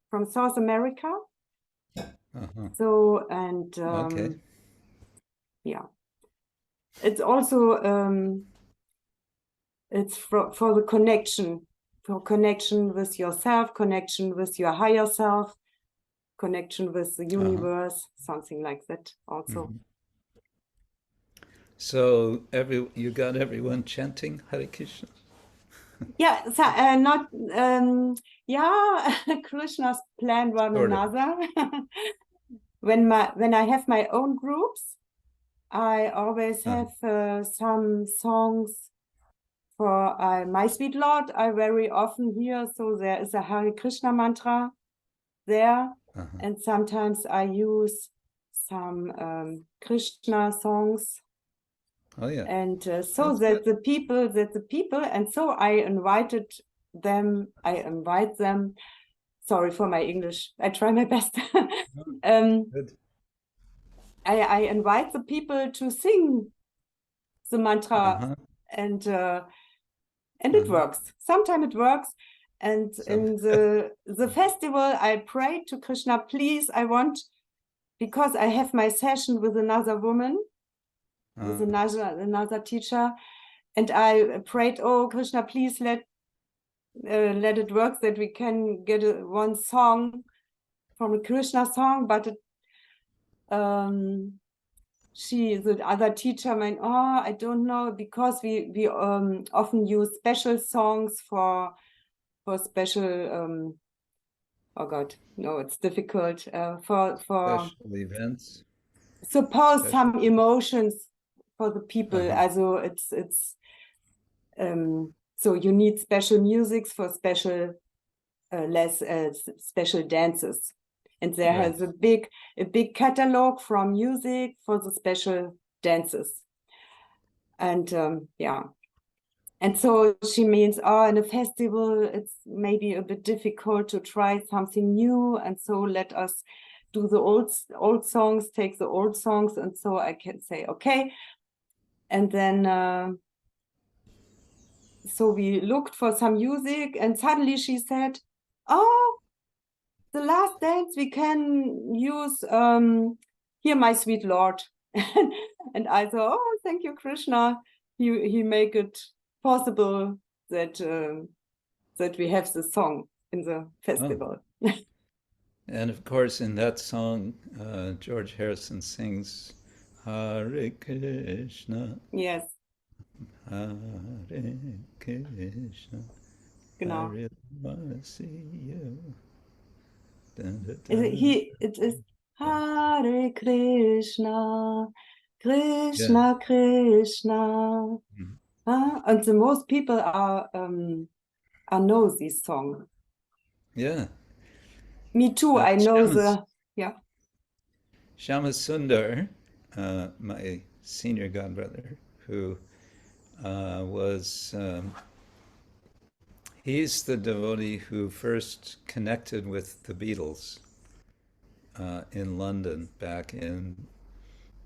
from South America. So, and Okay. yeah, it's also it's for the connection, for connection with yourself, connection with your higher self, connection with the universe, something like that also. So you got everyone chanting Hare Krishna? Yeah, so, not yeah, Krishna's plan one Sort of. another. When I have my own groups, I always have some songs for my sweet Lord. I very often hear, so there is a Hare Krishna mantra there, and sometimes I use some Krishna songs. Oh yeah. And so That's that good. the people, and so I invite them. Sorry for my English. I try my best. Good. I invite the people to sing the mantra, and it works. Sometimes it works. And in the festival, I pray to Krishna, please, I want, because I have my session with another woman, with another teacher, and I prayed, oh Krishna, please let it work, that we can get one song from a Krishna song, but the other teacher meant, oh, I don't know, because we often use special songs for special oh God, no, it's difficult for Special events. suppose Special. some emotions for the people. Also it's so you need special musics for special special dances, and there has a big catalog from music for the special dances. And yeah, and so she means, oh, in a festival it's maybe a bit difficult to try something new, and so let us do the old songs, take the old songs. And so I can say okay, and then so we looked for some music, and suddenly she said, oh, the last dance we can use Hear My Sweet Lord. And I thought, oh, thank you, Krishna. He make it possible that that we have the song in the festival. And of course, in that song, George Harrison sings Hare Krishna. Yes. Hare Krishna. Genau. I really want to see you. It is Hare Krishna, Krishna Krishna. And the most people are know this song. Yeah. Me too. I know the Shama Sundar, my senior godbrother, who was he's the devotee who first connected with the Beatles in London back in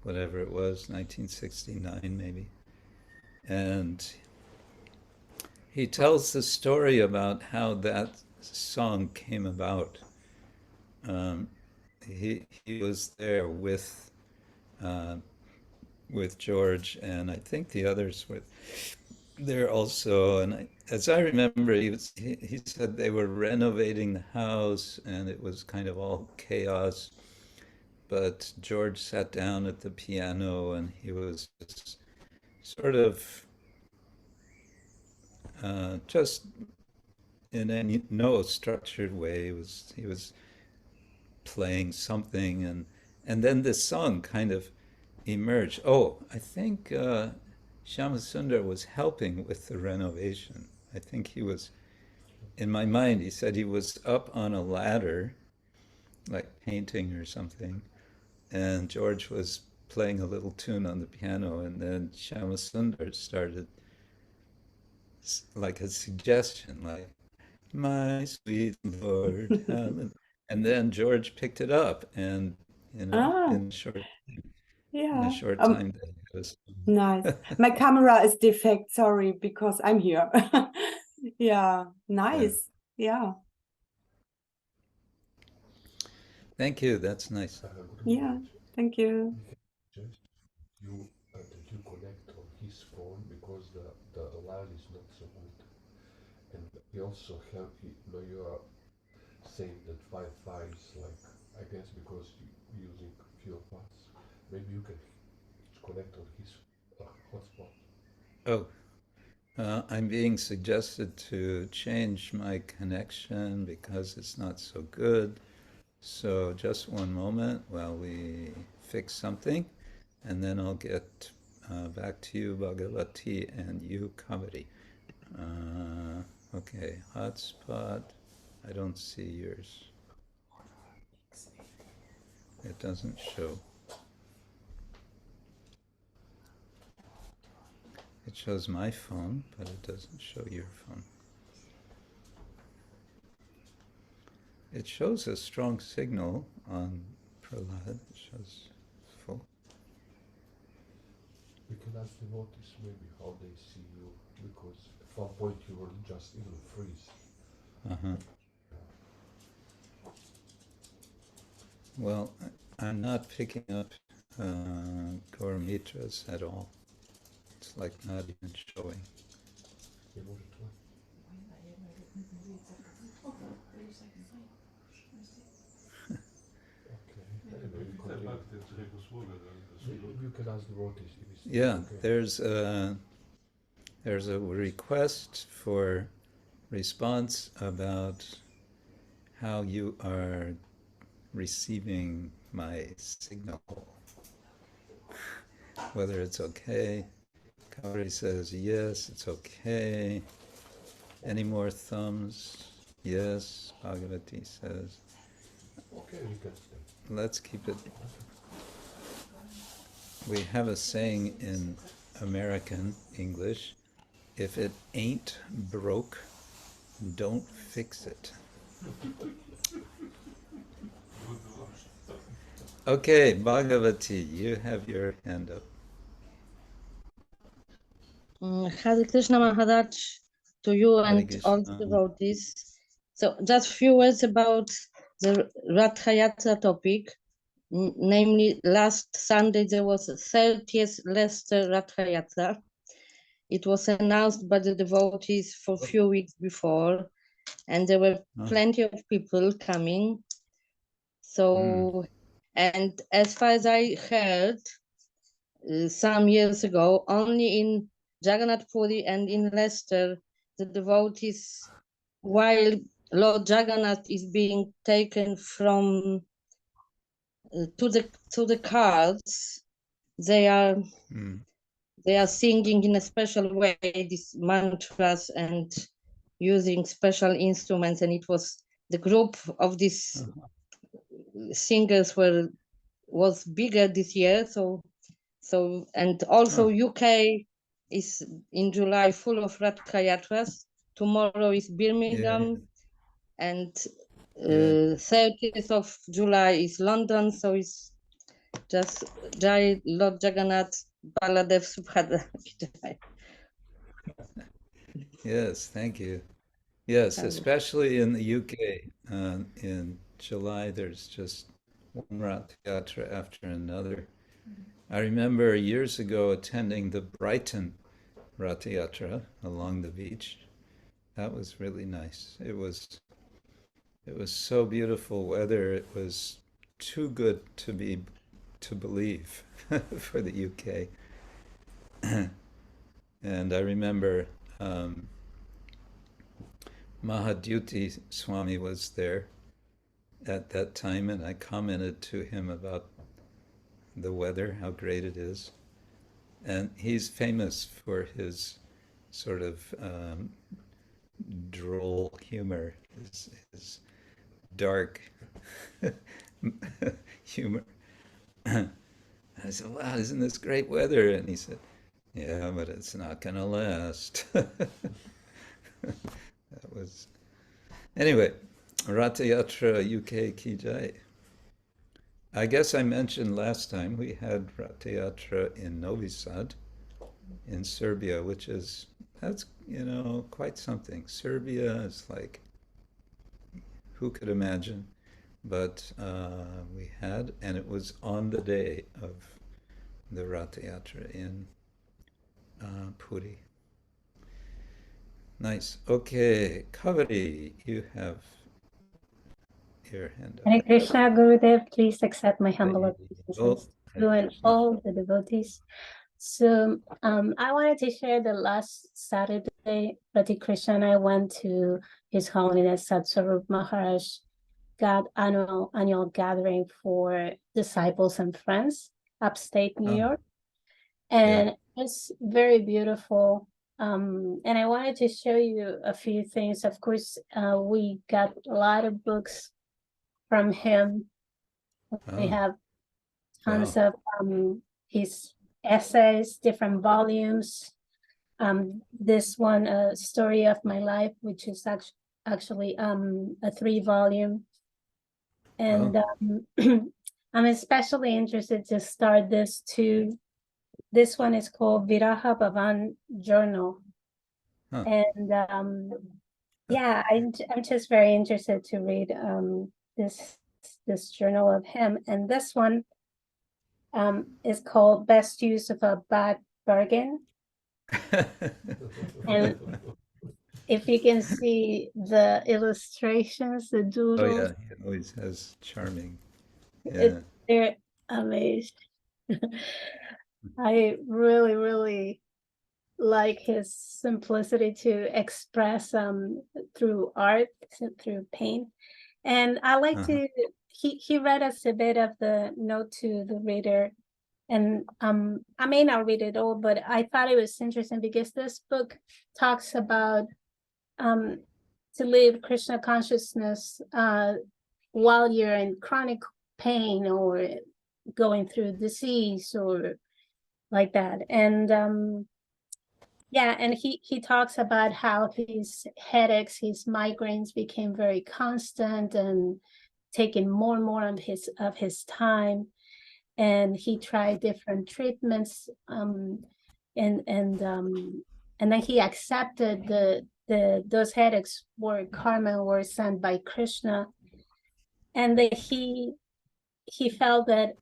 whatever it was, 1969 maybe. And he tells the story about how that song came about. He was there with George, and I think the others were there also. And as I remember, he said they were renovating the house, and it was kind of all chaos. But George sat down at the piano, and he was just sort of just in no structured way. He was playing something, and then this song kind of emerged. Oh, I think Shyama was helping with the renovation. I think he was, in my mind, he said he was up on a ladder, like painting or something, and George was playing a little tune on the piano, and then Shyama started like a suggestion, like, my sweet Lord, and then George picked it up, and in a short time that it was nice. My camera is defect, sorry, because I'm here. Yeah, nice. Yeah. Thank you, that's nice. Yeah, thank you. You connect on his phone because the line is not so good, and you also have you are saying that Wi-Fi is like, I guess because you're using few parts, maybe you can connect on his hotspot. Oh, I'm being suggested to change my connection because it's not so good. So just one moment while we fix something, and then I'll get back to you, Bhagavati, and you, Kaveri. Okay, hotspot. I don't see yours. It doesn't show. It shows my phone, but it doesn't show your phone. It shows a strong signal on Prahlad. It shows full. We can ask the notice maybe how they see you, because at one point you were just even freeze. Well, I'm not picking up Gauramitras at all. It's like not even showing. You can ask the notice. Yeah, there's a request for response about how you are receiving my signal, whether it's okay. Kaveri says yes, it's okay. Any more thumbs? Yes. Bhagavati says okay, we can stay. Let's keep it. We have a saying in American English, if it ain't broke, don't fix it. Okay, Bhagavati, you have your hand up. Hare Krishna Maharaj to you and all the devotees. So just a few words about the Rath Yatra topic. Namely, last Sunday there was a 30th Leicester Rath Yatra. It was announced by the devotees for a few weeks before, and there were plenty of people coming. So, and as far as I heard some years ago, only in Jagannath Puri and in Leicester, the devotees, while Lord Jagannath is being taken from to the cars, they are singing in a special way these mantras and using special instruments, and it was the group of these singers was bigger this year, so and also UK is in July full of Ratha Yatras. Tomorrow is Birmingham, and 30th of July is London, so it's just Jai Lord Jagannath Baladev Subhadra. Yes, thank you. Yes, especially in the UK. In July, there's just one Rath Yatra after another. I remember years ago attending the Brighton Rath Yatra along the beach. That was really nice. It was so beautiful weather. It was too good to believe for the UK. And I remember Mahadyuti Swami was there at that time, and I commented to him about the weather, how great it is. And he's famous for his sort of droll humor, his dark humor. I said, wow, isn't this great weather? And he said, yeah, but it's not going to last. That was... Anyway, Ratha Yatra UK Ki Jai. I guess I mentioned last time we had Ratha Yatra in Novi Sad in Serbia, that's, quite something. Serbia is like, who could imagine? But we had, and it was on the day of the Ratha Yatra in Puri. Nice. Okay, Kaveri, you have your hand up. Hare Krishna, Gurudev, please accept my humble obeisances to you and all the devotees. So I wanted to share the last Saturday, Radha Krishna and I went to His Holiness Satsvarup Maharaj annual gathering for disciples and friends, upstate New York. And it's very beautiful. And I wanted to show you a few things. Of course, we got a lot of books from him. We have tons of his essays, different volumes. This one, Story of My Life, which is actually a 3-volume. And I'm especially interested to start this too. This one is called Viraha Bhavan Journal. And yeah, I'm just very interested to read this journal of him. And this one is called Best Use of a Bad Bargain. And if you can see the illustrations, the doodles. Oh yeah, he always has charming. Yeah. They're amazing. I really, really like his simplicity to express through art, through paint. And I like to, he read us a bit of the note to the reader. And I may not read it all, but I thought it was interesting because this book talks about to live Krishna consciousness while you're in chronic pain or going through disease or like that. And yeah, and he talks about how his headaches, his migraines became very constant and taking more and more of his time. And he tried different treatments, and then he accepted those headaches were karma, were sent by Krishna, and that he felt that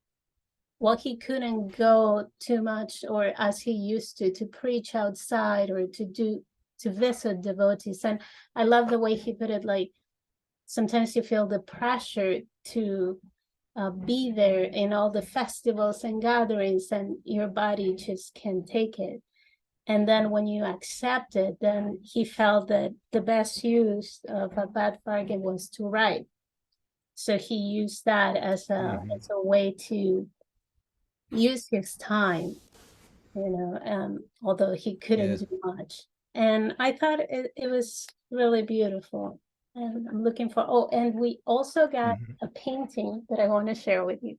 he couldn't go too much or as he used to preach outside or to visit devotees. And I love the way he put it, like sometimes you feel the pressure to be there in all the festivals and gatherings, and your body just can't take it. And then when you accept it, then he felt that the best use of a bad bargain was to write. So he used that as a way to use his time, although he couldn't do much. And I thought it was really beautiful. And I'm looking for, and we also got a painting that I want to share with you.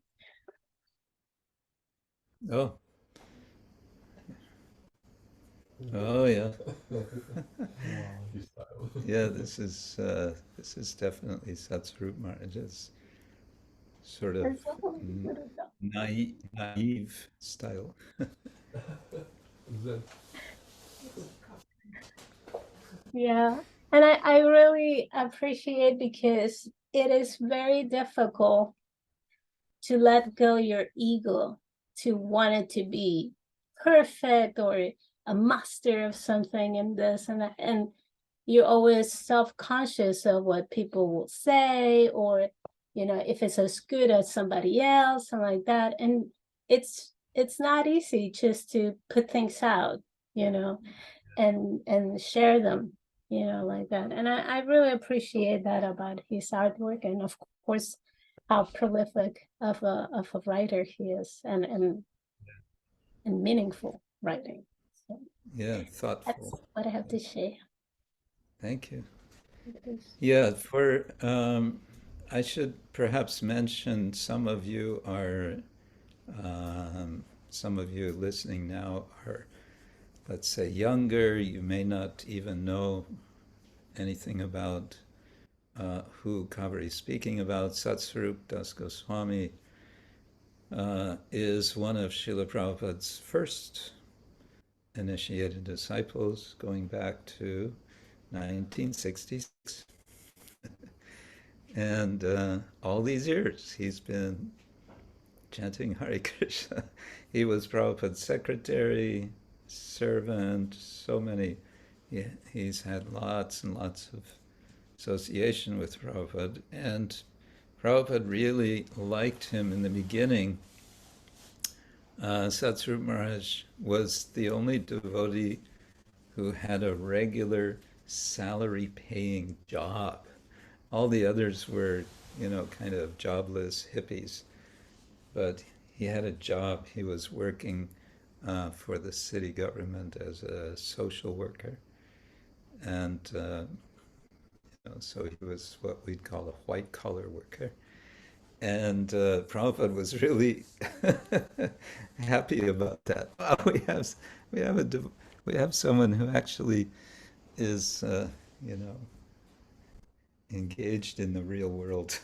Oh. Oh yeah. Yeah, this is definitely Satsvarup Maharaj's sort of naive style. Yeah, and I really appreciate, because it is very difficult to let go your ego, to want it to be perfect or a master of something and this and that, and you're always self-conscious of what people will say, or if it's as good as somebody else and like that. And it's not easy just to put things out, and share them, like that. And I really appreciate that about his artwork, and of course how prolific of a writer he is, and meaningful writing. So yeah, thoughtful. that's what I have to share. Thank you. Yeah, I should perhaps mention, some of you listening now are, let's say, younger. You may not even know anything about who Kaveri is speaking about. Satsvarup Das Goswami is one of Srila Prabhupada's first initiated disciples, going back to 1966. And all these years he's been chanting Hare Krishna. He was Prabhupada's secretary, servant, so many. He's had lots and lots of association with Prabhupada, and Prabhupada really liked him in the beginning. Satsvarup Maharaj was the only devotee who had a regular salary-paying job. All the others were, kind of jobless hippies, but he had a job. He was working for the city government as a social worker, and so he was what we'd call a white-collar worker. And Prabhupada was really happy about that. Wow, we have someone who actually is, engaged in the real world.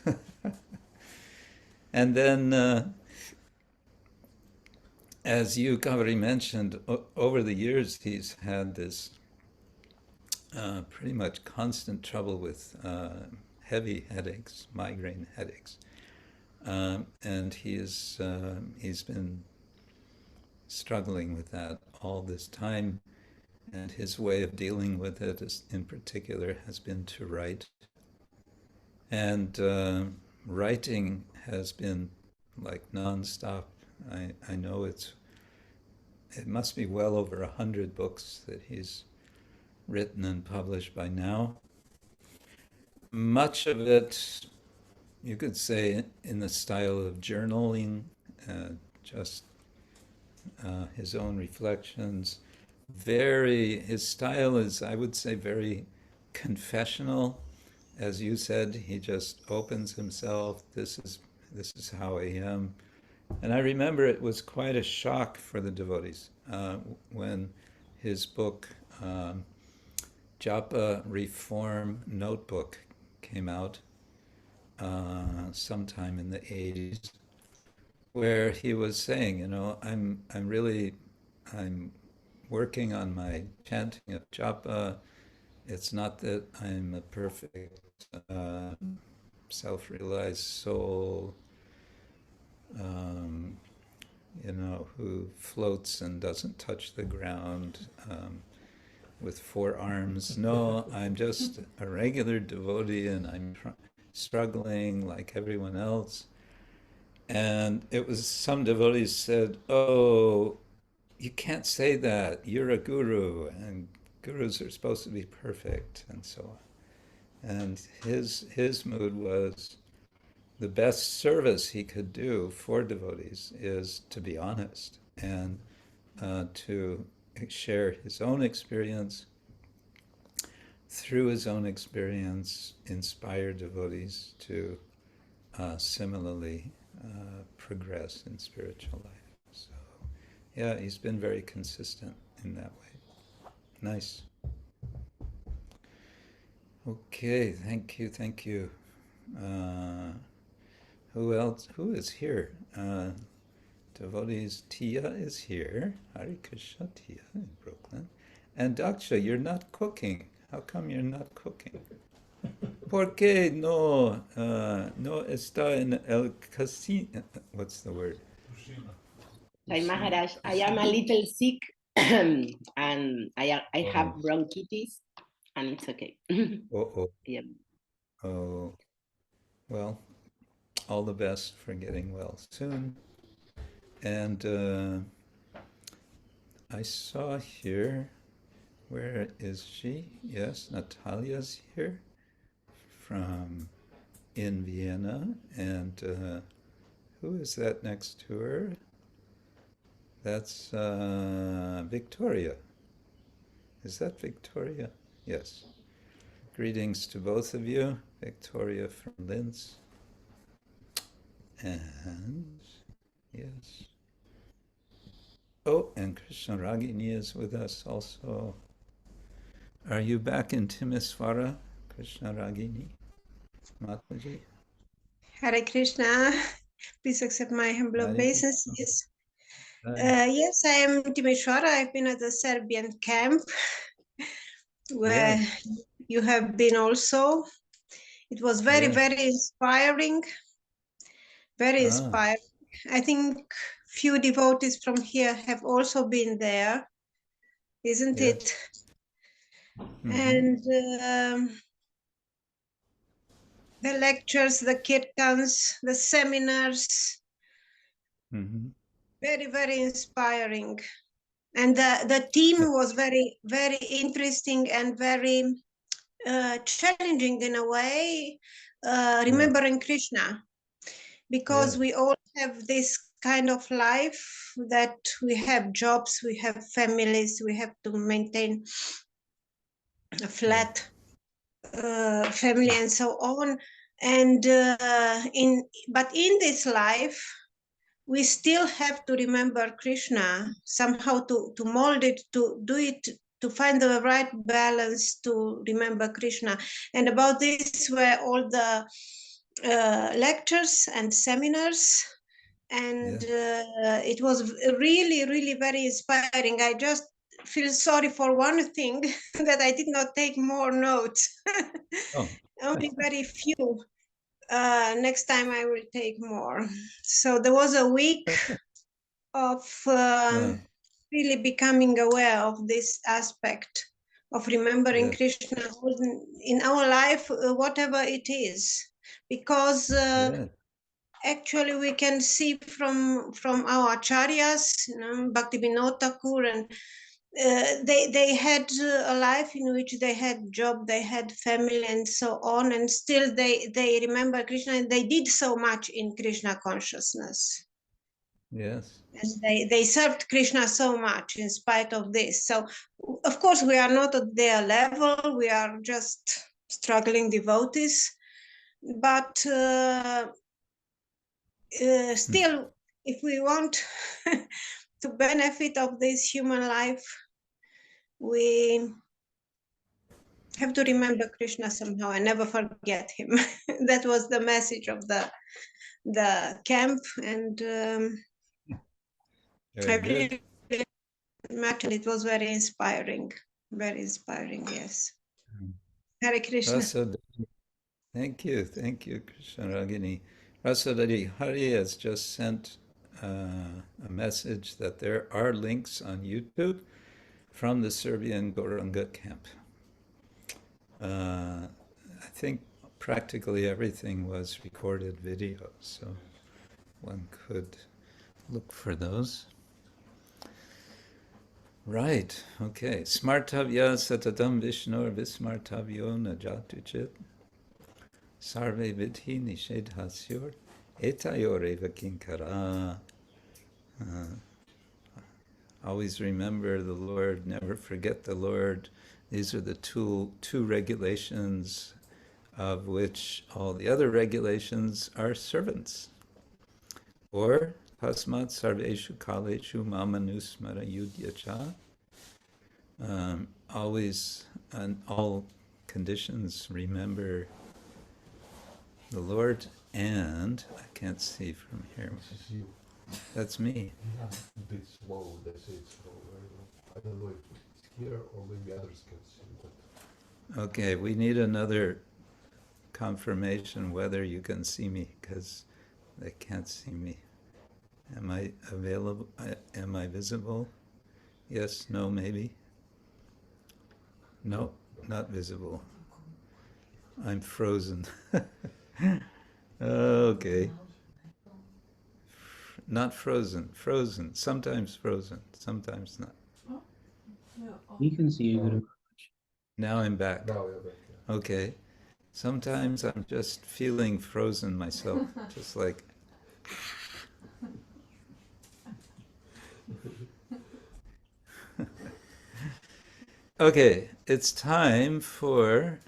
And then, as you, Kaveri, mentioned, over the years he's had this pretty much constant trouble with heavy headaches, migraine headaches. And he's been struggling with that all this time, and his way of dealing with it in particular has been to write. And writing has been like nonstop. I know it must be well over 100 books that he's written and published by now. Much of it, you could say, in the style of journaling, just his own reflections. His style is, I would say, very confessional. As you said, he just opens himself. This is how I am. And I remember it was quite a shock for the devotees when his book, Japa Reform Notebook, came out sometime in the 80s, where he was saying, I'm working on my chanting of japa. It's not that I'm a perfect self-realized soul, who floats and doesn't touch the ground with 4 arms. No, I'm just a regular devotee, and I'm struggling like everyone else. And it was, some devotees said, oh, you can't say that. You're a guru, and gurus are supposed to be perfect, and so on. And his mood was the best service he could do for devotees is to be honest and to share his own experience. Through his own experience, inspire devotees to similarly progress in spiritual life. So, yeah, he's been very consistent in that way. Nice. Okay, thank you. Who else? Who is here? Devotees, Tia is here. Hare Krishna, Tia in Brooklyn. And Daksha, you're not cooking. How come you're not cooking? ¿Por qué no está en el casino? What's the word? Sai Maharaj, I am a little sick and I have bronchitis and it's okay. Yeah. Oh, well, all the best for getting well soon. And I saw here, where is she? Yes, Natalia's here in Vienna. And who is that next to her? That's Victoria. Is that Victoria? Yes. Greetings to both of you. Victoria from Linz. And yes. Oh, and Krishna Ragini is with us also. Are you back in Timisoara, Krishna Ragini? Mataji? Hare Krishna. Please accept my humble obeisances. Yes, I am Timisoara. I've been at the Serbian camp where you have been also. It was very, very inspiring. Very inspiring. I think few devotees from here have also been there, isn't it? Mm-hmm. And the lectures, the kirtans, the seminars, very, very inspiring. And the theme was very, very interesting and very challenging in a way, remembering Krishna. Because we all have this kind of life that we have jobs, we have families, we have to maintain a flat family and so on. And but in this life, we still have to remember Krishna, somehow to mold it, to do it, to find the right balance to remember Krishna. And about this were all the lectures and seminars, and it was really, really very inspiring. I just feel sorry for one thing, that I did not take more notes. Only very few. Next time I will take more. So there was a week of really becoming aware of this aspect of remembering Krishna in our life, whatever it is. Because actually we can see from our acharyas, Bhaktivinoda Thakur, and they had a life in which they had job, they had family and so on, and still they remember Krishna, and they did so much in Krishna consciousness. Yes. And they served Krishna so much in spite of this. So of course we are not at their level, we are just struggling devotees. But still, if we want to benefit of this human life, we have to remember Krishna somehow and never forget him. That was the message of the camp, and I really imagine it was very inspiring, yes. Hare Krishna. Thank you, Krishna Ragini. Rasadari Hari has just sent a message that there are links on YouTube from the Serbian Gauranga camp. I think practically everything was recorded video, so one could look for those. Right, okay. Smartavya satatam Vishnur vismartavyo najatuchit sarve vidhi nishedhasyur etayoreva kinkara. Always remember the Lord, never forget the Lord. These are the two regulations of which all the other regulations are servants. Or tasmat sarveshu kaleshu mamanusmara yudhyacha. Always, on all conditions, remember the Lord. And I can't see from here. This is you. That's me. Yeah, a bit slow. They say it's slow. I don't know if it's here or maybe others can see. But Okay, we need another confirmation whether you can see me, because they can't see me. Am I available? Am I visible? Yes, no, maybe? No, not visible. I'm frozen. Okay. Not frozen, frozen, sometimes not. We can see you, Guru. Now I'm back. now you're back. Yeah. Okay. Sometimes I'm just feeling frozen myself, just like. Okay, it's time for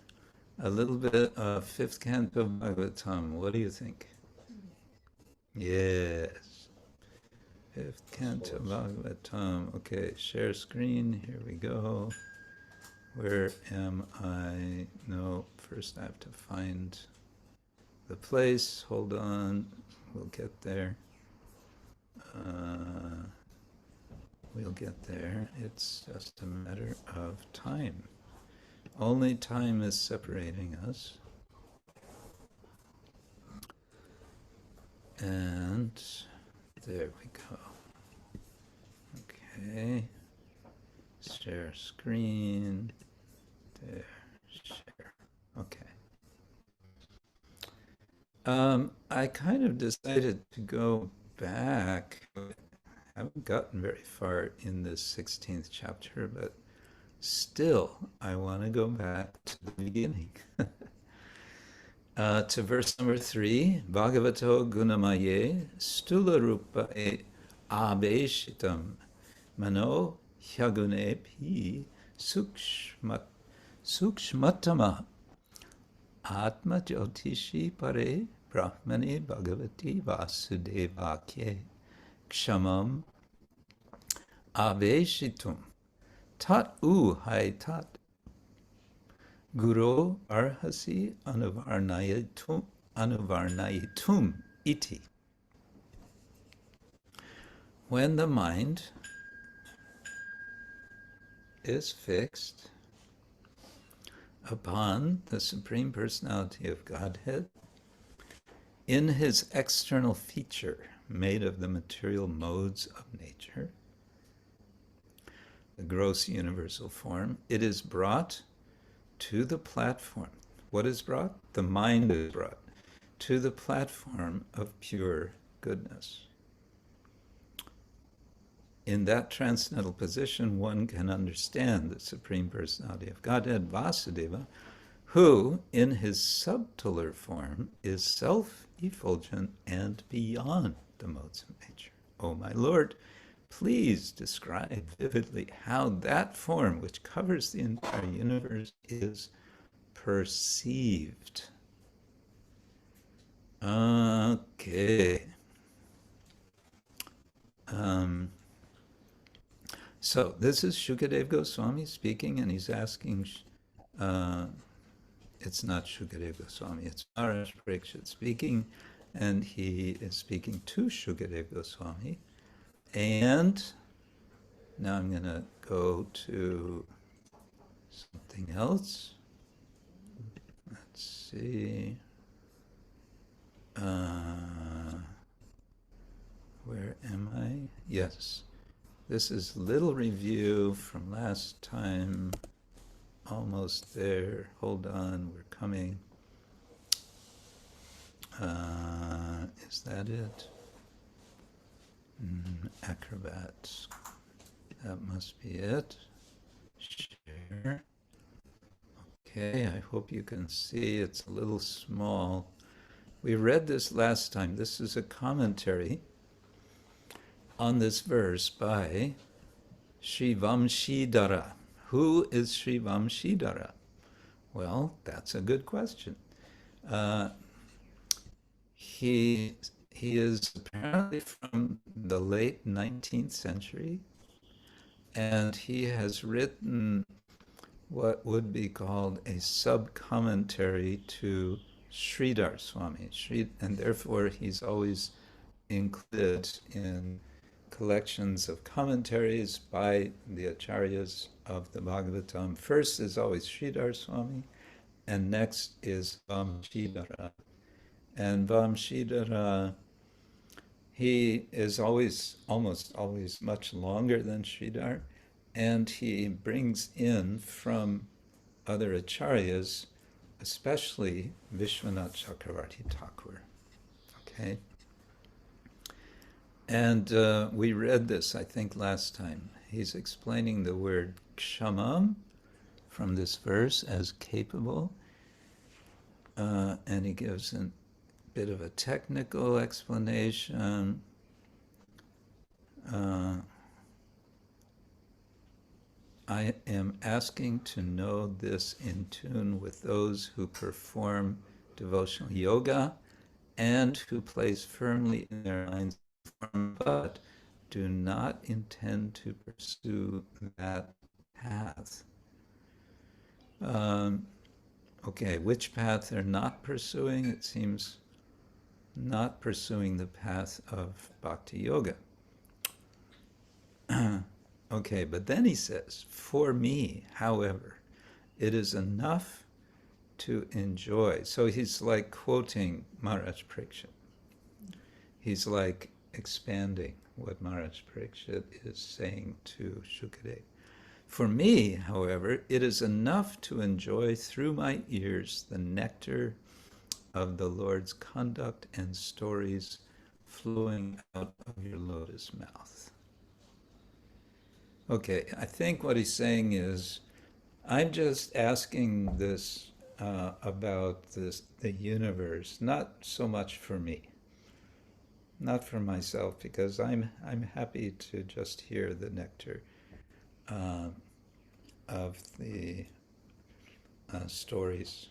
a little bit of 5th Canto Bhagavatam. What do you think? Yes. 5th Canto Bhagavatam. Okay, share screen. Here we go. Where am I? No, first I have to find the place. Hold on. We'll get there. We'll get there. It's just a matter of time. Only time is separating us. And there we go. Okay. Share screen. There. Share. Okay. I kind of decided to go back. I haven't gotten very far in this 16th chapter, but still, I want to go back to the beginning. To verse number 3, Bhagavato gunamaye stula rupa e abeshitam mano hyagune pi sukshmatama atma jyotishi pare brahmane bhagavati vasudevakye kshamam aveshitum tat hai tat guru arhasi anuvarnayitum iti. When the mind is fixed upon the Supreme Personality of Godhead in his external feature made of the material modes of nature, the gross universal form, it is brought to the platform. What is brought? The mind is brought to the platform of pure goodness. In that transcendental position, one can understand the Supreme Personality of Godhead, Vasudeva, who, in his subtler form, is self-effulgent and beyond the modes of nature. O my Lord, please describe vividly how that form, which covers the entire universe, is perceived. Okay. So this is Shukadeva Goswami speaking, and he's asking, it's not Shukadeva Goswami, it's Maharaj Parikshit speaking, and he is speaking to Shukadeva Goswami. And now I'm going to go to something else. Let's see. Where am I? Yes. This is a little review from last time. Almost there. Hold on, we're coming. Is that it? Acrobat. that must be it. Share. Okay, I hope you can see. It's a little small. We read this last time. This is a commentary on this verse by Sri Vamshidhara. Who is Sri Vamshidhara? Well, that's a good question. He is apparently from the late 19th century, and he has written what would be called a sub-commentary to Sridhar Swami. And therefore, he's always included in collections of commentaries by the acharyas of the Bhagavatam. First is always Sridhar Swami, and next is Vamshidhara. And Vamshidhara, he is almost always much longer than Sridhar, and he brings in from other acharyas, especially Vishwanath Chakravarti Thakura. Okay? And we read this, I think, last time. He's explaining the word kshamam from this verse as capable, and he gives a bit of a technical explanation. I am asking to know this in tune with those who perform devotional yoga and who place firmly in their minds, but do not intend to pursue that path. Okay, which path they're not pursuing? It seems not pursuing the path of bhakti yoga. Okay, but then he says, for me, however, it is enough to enjoy. So he's like quoting Maharaj Parikshit. He's like expanding what Maharaj Parikshit is saying to Shukadev. For me, however, it is enough to enjoy through my ears the nectar of the Lord's conduct and stories flowing out of your lotus mouth. Okay, I think what he's saying is, I'm just asking this about the universe, not so much for me, not for myself, because I'm happy to just hear the nectar of the stories,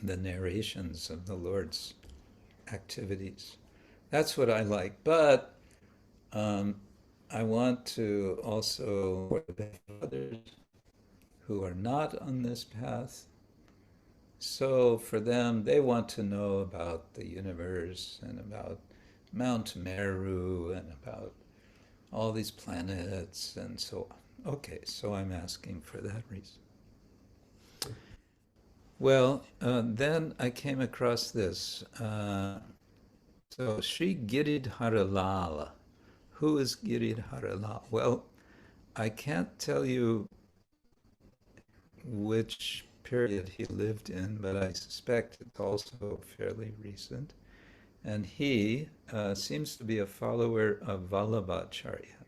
the narrations of the Lord's activities. That's what I like, but I want to also work with others who are not on this path. So for them, they want to know about the universe and about Mount Meru and about all these planets and so on. Okay, so I'm asking for that reason. Well, then I came across this. So Sri Giridharalala. Who is Giridharalala? Well, I can't tell you which period he lived in, but I suspect it's also fairly recent. And he seems to be a follower of Vallabhacharya.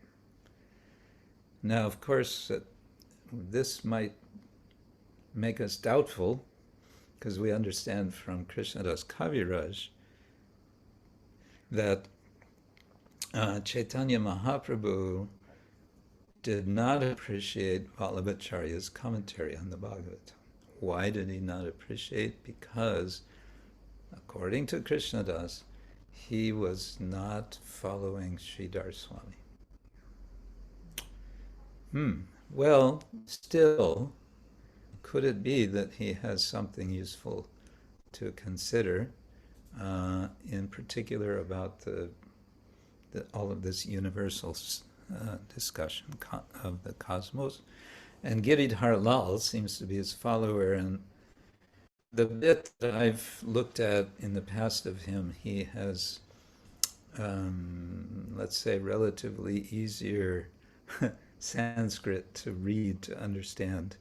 Now, of course, this might make us doubtful, because we understand from Krishnadas Kaviraj that Chaitanya Mahaprabhu did not appreciate Vallabhacharya's commentary on the Bhagavatam. Why did he not appreciate? Because, according to Krishnadas, he was not following Sridhar Swami. Well, still, could it be that he has something useful to consider, in particular about all of this universal discussion of the cosmos? And Giridharlal seems to be his follower, and the bit that I've looked at in the past of him, he has, let's say, relatively easier Sanskrit to read, to understand,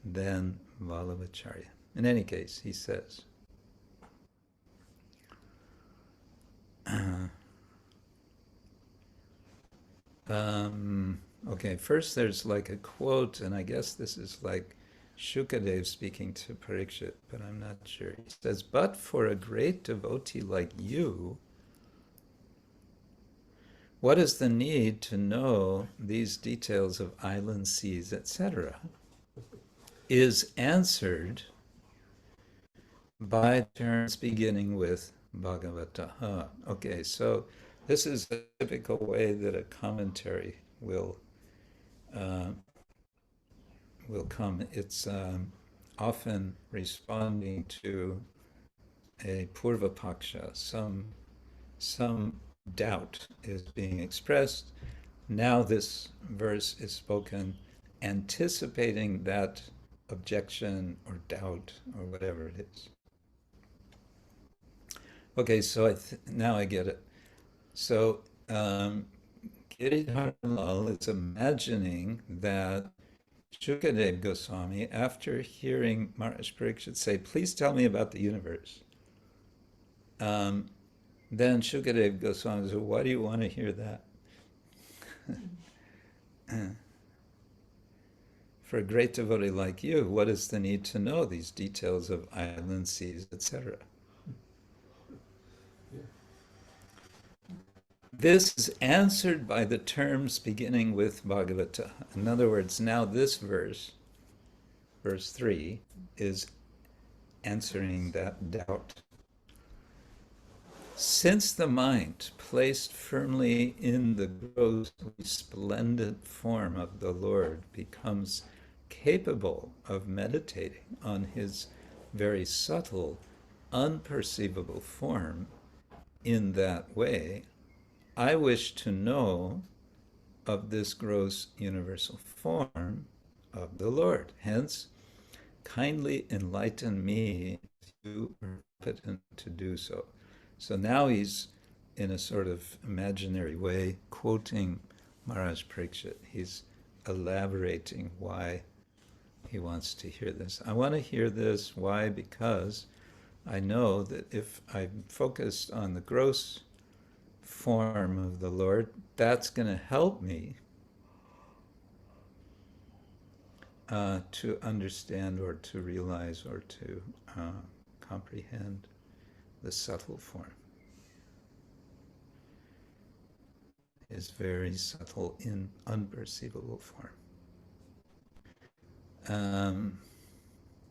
than Vallabhacharya. In any case, he says, Okay, first there's like a quote, and I guess this is like Shukadev speaking to Parikshit, but I'm not sure. He says, "But for a great devotee like you, what is the need to know these details of island seas, etc.? Is answered by terms beginning with Bhagavataha." Okay, so this is a typical way that a commentary will come. It's often responding to a purva paksha. Some doubt is being expressed. Now this verse is spoken anticipating that objection or doubt or whatever it is. Okay, so now I get it. So Giridharilal is imagining that Shukadev Goswami, after hearing Maharaj Parikshit say, "Please tell me about the universe," then Shukadev Goswami said, "Why do you want to hear that?" For a great devotee like you, what is the need to know these details of island seas, etc.? This is answered by the terms beginning with Bhagavata. In other words, now this verse, verse 3, is answering that doubt. Since the mind, placed firmly in the gross, resplendent form of the Lord, becomes capable of meditating on his very subtle, unperceivable form in that way, I wish to know of this gross universal form of the Lord. Hence, kindly enlighten me if you are competent to do so. So now he's, in a sort of imaginary way, quoting Maharaj Parikshit. He's elaborating why he wants to hear this. I want to hear this. Why? Because I know that if I'm focused on the gross form of the Lord, that's going to help me to understand or to realize or to comprehend the subtle form. Is very subtle in unperceivable form.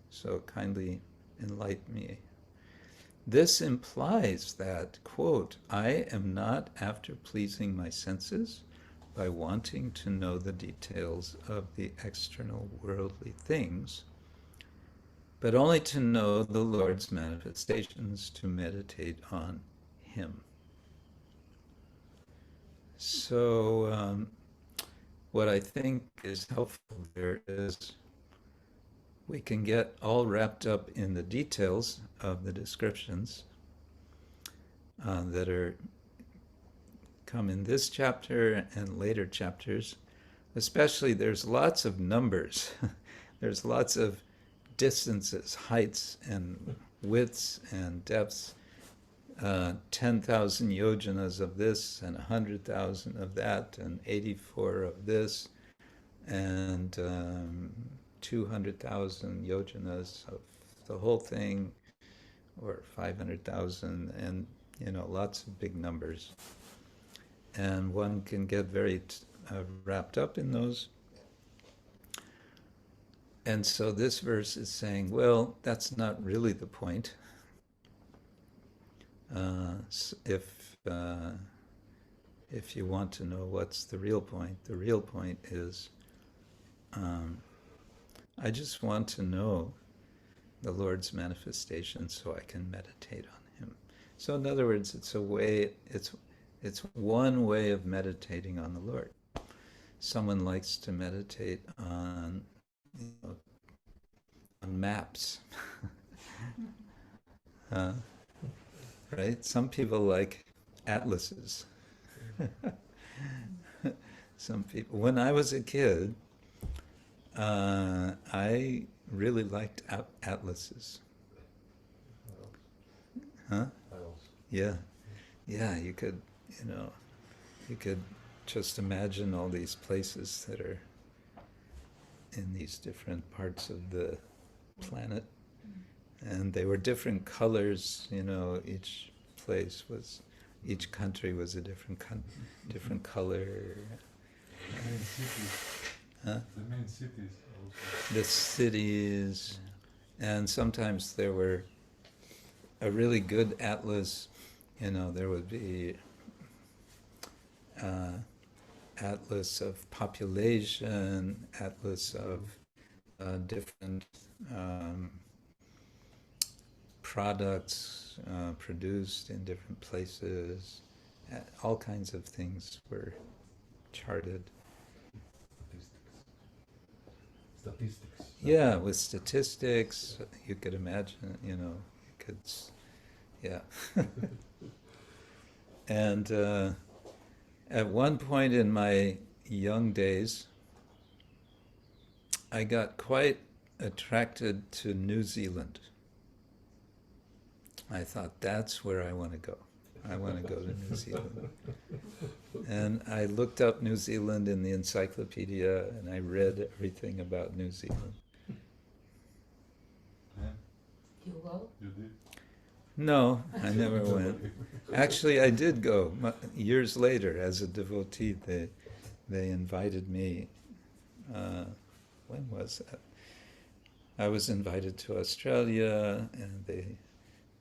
So kindly enlighten me. This implies that, quote, I am not after pleasing my senses by wanting to know the details of the external worldly things, but only to know the Lord's manifestations, to meditate on him. So what I think is helpful there is we can get all wrapped up in the details of the descriptions that are come in this chapter and later chapters. Especially there's lots of numbers. There's lots of distances, heights and widths and depths. 10,000 yojanas of this and 100,000 of that and 84 of this and 200,000 yojanas of the whole thing, or 500,000, and lots of big numbers. And one can get very wrapped up in those. And so this verse is saying, well, that's not really the point. If you want to know what's the real point is I just want to know the Lord's manifestation so I can meditate on him. So in other words, it's a way, it's one way of meditating on the Lord. Someone likes to meditate on, on maps. Right? Some people like atlases. Some people. When I was a kid, I really liked atlases. Huh? Yeah. Yeah, you could just imagine all these places that are in these different parts of the planet. And they were different colors, you know, each place was, each country was a different color. The main cities also. The cities, and sometimes there were a really good atlas, you know, there would be atlas of population, atlas of different products produced in different places. All kinds of things were charted. Statistics. Yeah, with statistics, you could imagine, you know, you could, yeah. And at one point in my young days, I got quite attracted to New Zealand. I thought, that's where I want to go. I want to go to New Zealand. And I looked up New Zealand in the encyclopedia, and I read everything about New Zealand. You go? You did? No, I never went. Actually, I did go years later as a devotee. They invited me. When was that? I was invited to Australia, and they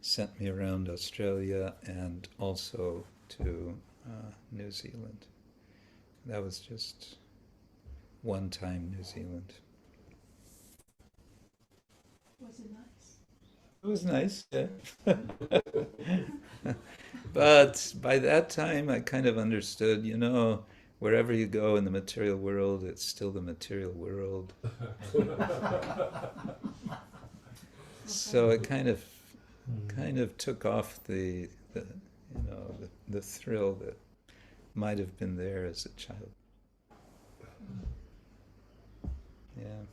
sent me around Australia and also to New Zealand. That was just one time New Zealand. Was it nice? It was nice, yeah. But by that time I kind of understood, you know, wherever you go in the material world, it's still the material world. So it kind of took off the you know, the thrill that might have been there as a child. Yeah.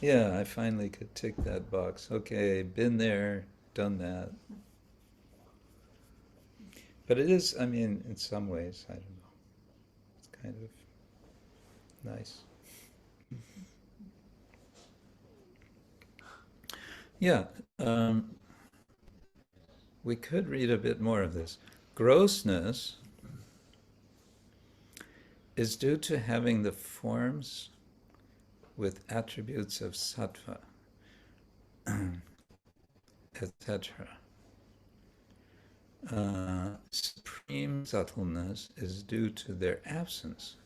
Yeah, I finally could tick that box. Okay, been there, done that. But it is, I mean, in some ways, I don't know, it's kind of nice. Yeah, we could read a bit more of this. Grossness is due to having the forms with attributes of sattva, etc. Supreme subtleness is due to their absence.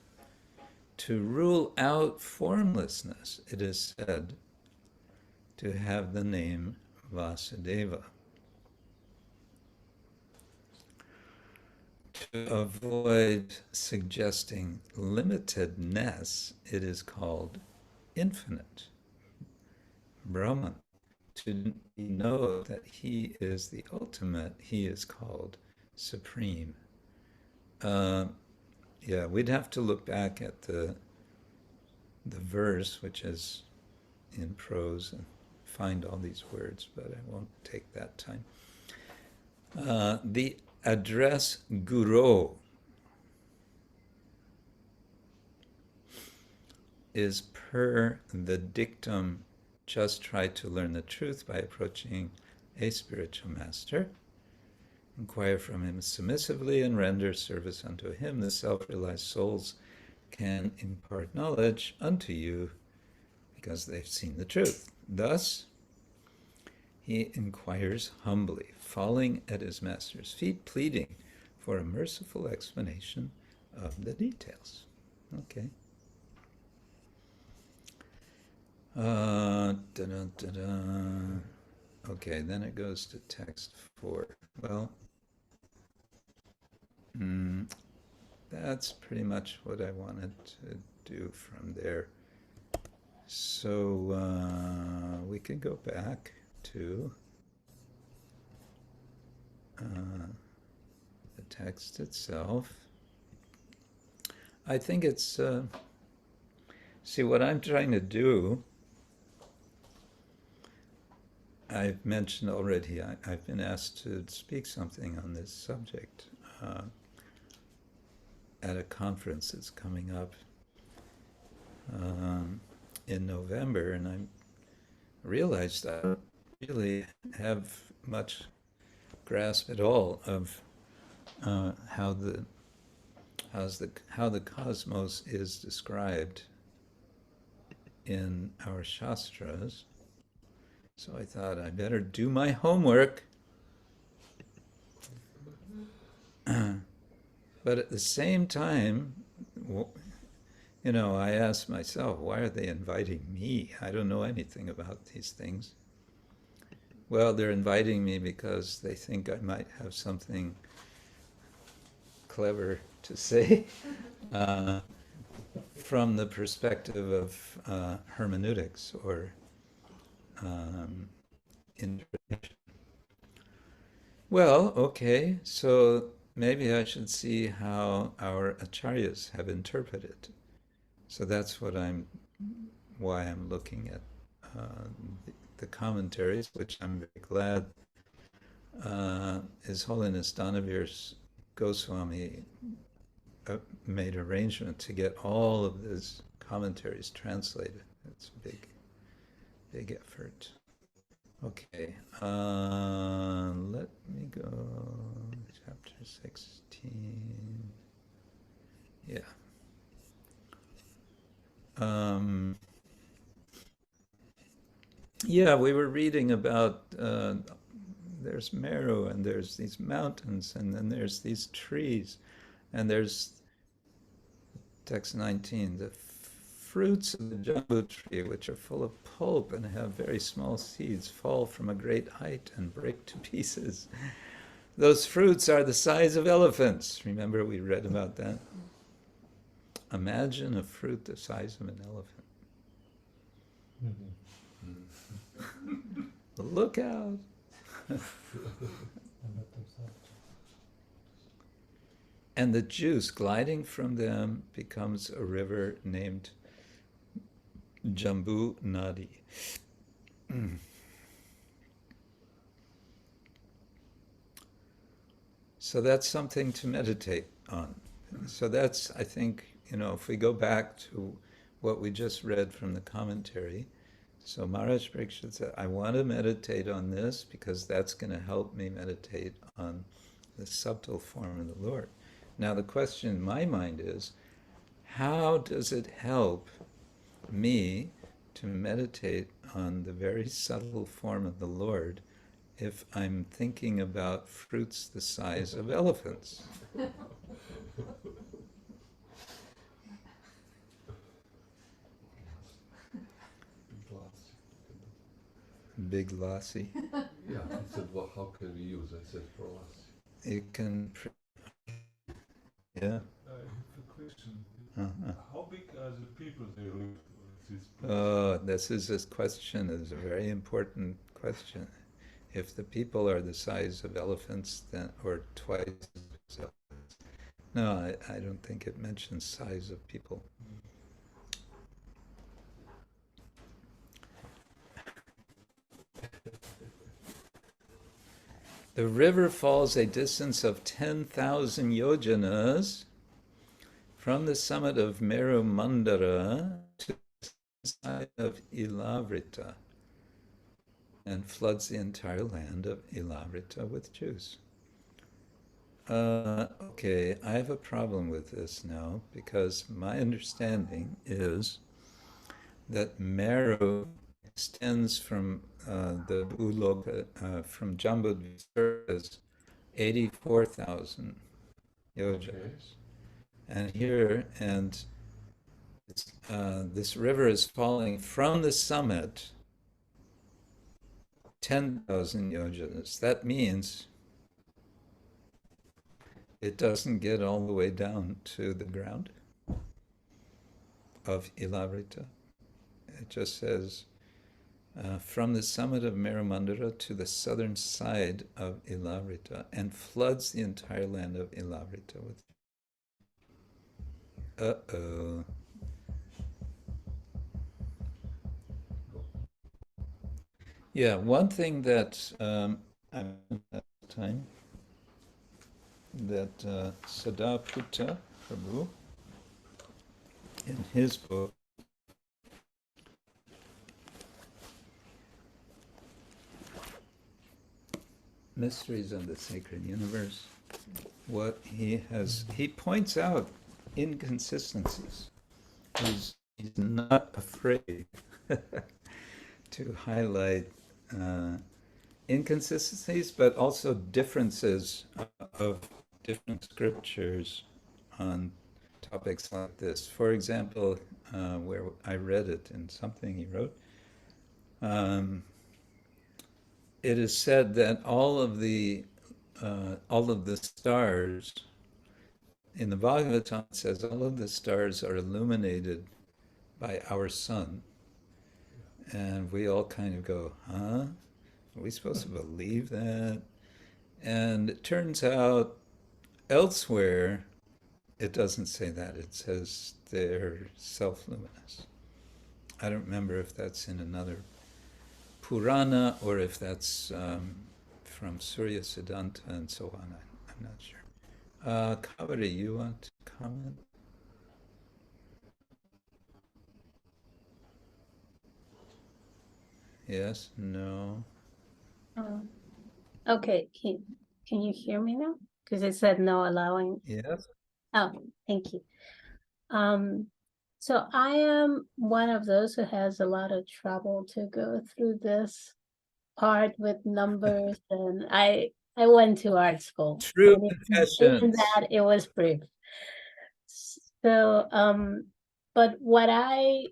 To rule out formlessness, it is said to have the name Vasudeva. To avoid suggesting limitedness, it is called infinite, Brahman. To know that he is the ultimate, he is called supreme. Yeah, we'd have to look back at the verse, which is in prose, and find all these words, but I won't take that time. The address Guru is per the dictum, just try to learn the truth by approaching a spiritual master. Inquire from him submissively and render service unto him. The self-realized souls can impart knowledge unto you because they've seen the truth. Thus, he inquires humbly, falling at his master's feet, pleading for a merciful explanation of the details. Okay. Okay, then it goes to text 4. Well, that's pretty much what I wanted to do from there. So we can go back to the text itself. I think it's, see, what I'm trying to do, I've mentioned already, I've been asked to speak something on this subject. at a conference that's coming up in November, and I realized I don't really have much grasp at all of how the cosmos is described in our shastras. So I thought I better do my homework. But at the same time, you know, I asked myself, why are they inviting me? I don't know anything about these things. Well, they're inviting me because they think I might have something clever to say from the perspective of hermeneutics or interpretation. Well, okay, so maybe I should see how our acharyas have interpreted. So that's why I'm looking at the commentaries, which I'm very glad His Holiness Danavir's Goswami made arrangement to get all of his commentaries translated. It's a big effort. Okay, let me go, chapter 16, yeah. Yeah, we were reading about, there's Meru, and there's these mountains, and then there's these trees, and there's, text 19, the fruits of the jambu tree, which are full of pulp and have very small seeds, fall from a great height and break to pieces. Those fruits are the size of elephants. Remember we read about that? Imagine a fruit the size of an elephant. Look out! And the juice gliding from them becomes a river named Jambu Nadi. So that's something to meditate on. So that's, I think, you know, if we go back to what we just read from the commentary, so Maharaj Parikshit said, I want to meditate on this because that's going to help me meditate on the subtle form of the Lord. Now the question in my mind is, how does it help me to meditate on the very subtle form of the Lord if I'm thinking about fruits the size of elephants? Big lassi. Yeah, he said, well, how can we use it? I said, for lassi. You can, yeah. I have a question. How big are the people they live in this place? Oh, this question is a very important question. If the people are the size of elephants, then, or twice as elephants. No, I don't think it mentions size of people. The river falls a distance of 10,000 yojanas from the summit of Meru Mandara to the side of Ilavrita and floods the entire land of Ilavrita with juice. Okay, I have a problem with this now because my understanding is that Meru extends from the Bhuloka, from Jambudvipura as 84,000 yojanas. Okay. And here, this river is falling from the summit 10,000 yojanas. That means it doesn't get all the way down to the ground of Ilavrita. It just says from the summit of Meru Mandara to the southern side of Ilavrita and floods the entire land of Ilavrita with. Uh-oh. Yeah, one thing that I time that Sadaputta Prabhu, in his book, Mysteries of the Sacred Universe, he points out inconsistencies. He's not afraid to highlight inconsistencies, but also differences of different scriptures on topics like this. For example, where I read it in something he wrote, it is said that all of the stars in the Bhagavatam, it says all of the stars are illuminated by our sun, and we all kind of go, huh? Are we supposed to believe that? And it turns out elsewhere it doesn't say that. It says they're self-luminous. I don't remember if that's in another Purana or if that's from Surya Siddhanta and so on. I'm not sure. Kaveri, you want to comment? Yes? No? Okay, can you hear me now? Because it said no allowing. Yes. Oh, thank you. So I am one of those who has a lot of trouble to go through this part with numbers, and I went to art school. True Even confessions. that it was brief. So, but what I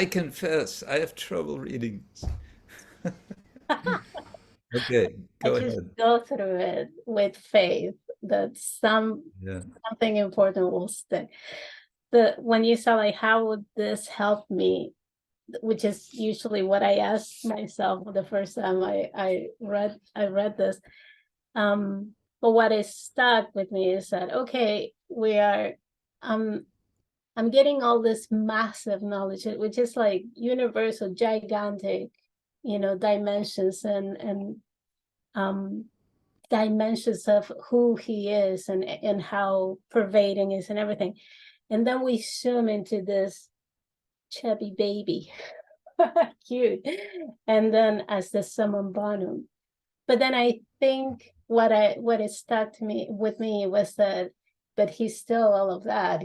confess, I have trouble reading. Okay, go ahead. Go through it with faith that something important will stick. When you said like, how would this help me, which is usually what I asked myself the first time I read this. But what is stuck with me is that, okay, I'm getting all this massive knowledge, which is like universal, gigantic, dimensions and dimensions of who he is and how pervading is and everything. And then we zoom into this chubby baby, cute, and then as the summum bonum. But then I think what it stuck with me was that, but he's still all of that,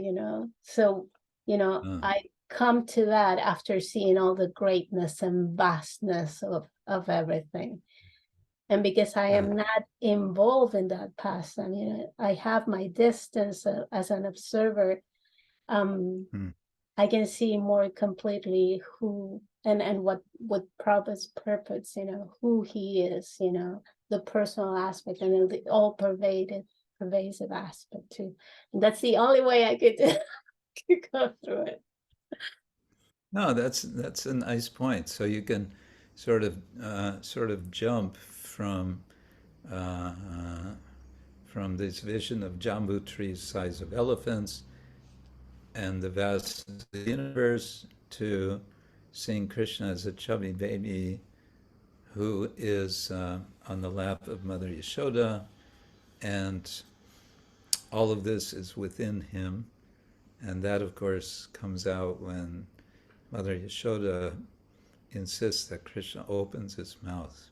So, I come to that after seeing all the greatness and vastness of everything. And because I am not involved in that past, I mean, I have my distance as an observer. I can see more completely who and what Prabhu's purpose, who he is, the personal aspect and the all pervasive aspect too. And that's the only way I could go through it. No, that's a nice point. So you can sort of jump from this vision of jambu trees size of elephants and the vast of the universe to seeing Krishna as a chubby baby who is on the lap of Mother Yashoda, and all of this is within him. And that, of course, comes out when Mother Yashoda insists that Krishna opens his mouth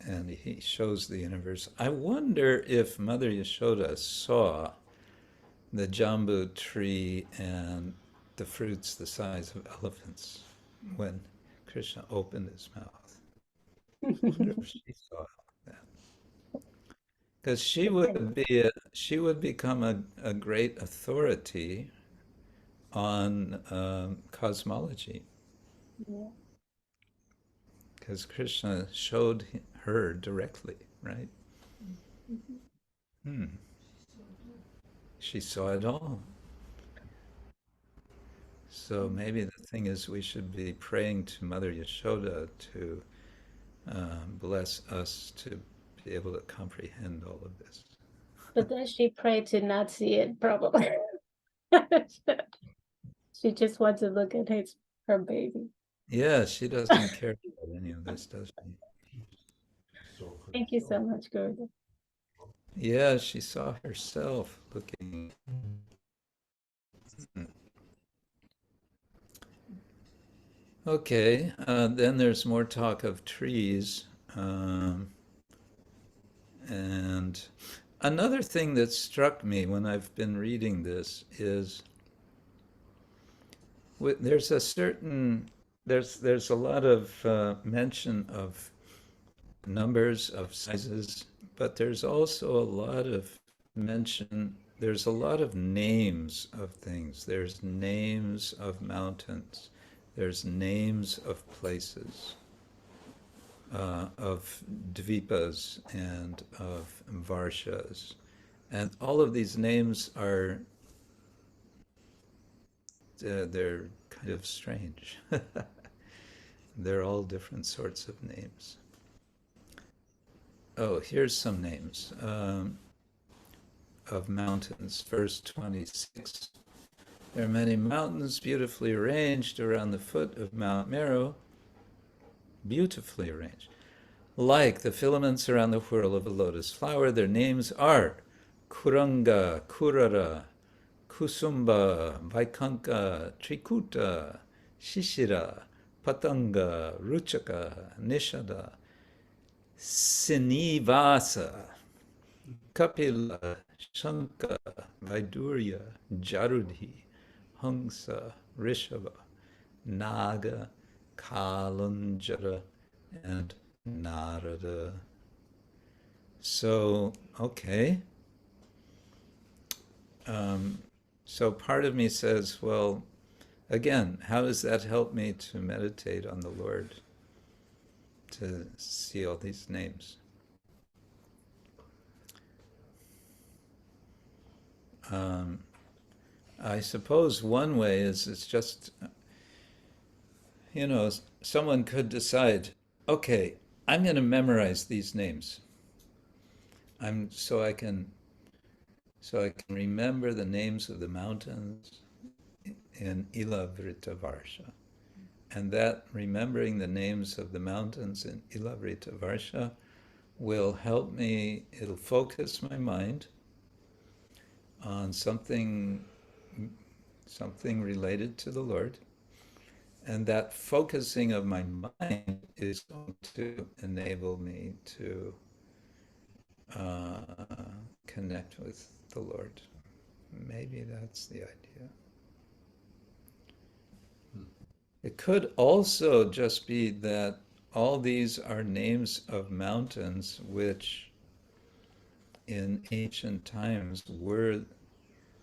and he shows the universe. I wonder if Mother Yashoda saw the jambu tree and the fruits the size of elephants when Krishna opened his mouth. I wonder if she saw that. Because she would become a great authority on cosmology. Yeah. Because Krishna showed her directly, right? She saw it all. So maybe the thing is we should be praying to Mother Yashoda to bless us to be able to comprehend all of this. But then she prayed to not see it, probably. She just wants to look at her baby. Yeah, she doesn't care about any of this, does she? Thank you so much, Govinda. Yeah, she saw herself looking. Okay, then there's more talk of trees. And another thing that struck me when I've been reading this is there's a certain, there's a lot of mention of numbers, of sizes, but there's also a lot of mention, there's a lot of names of things. There's names of mountains. There's names of places, of dvipas and of varshas. And all of these names are, they're kind of strange. They're all different sorts of names. Oh, here's some names of mountains. Verse 26. There are many mountains beautifully arranged around the foot of Mount Meru, beautifully arranged. Like the filaments around the whorl of a lotus flower, their names are Kuranga, Kurara, Kusumba, Vaikanka, Trikuta, Shishira, Patanga, Ruchaka, Nishada, Sinivasa, Kapila, Shanka, Vaidurya, Jarudhi, Hangsa, Rishava, Naga, Kalanjara, and Narada. So, okay. So part of me says, well, again, how does that help me to meditate on the Lord, to see all these names? I suppose one way is it's just, you know, someone could decide, okay, I'm going to memorize these names. So I can remember the names of the mountains in Ilavrita-varsha. And that remembering the names of the mountains in Ilavrita-varsha will help me, it'll focus my mind on something related to the Lord. And that focusing of my mind is going to enable me to connect with the Lord. Maybe that's the idea. It could also just be that all these are names of mountains which in ancient times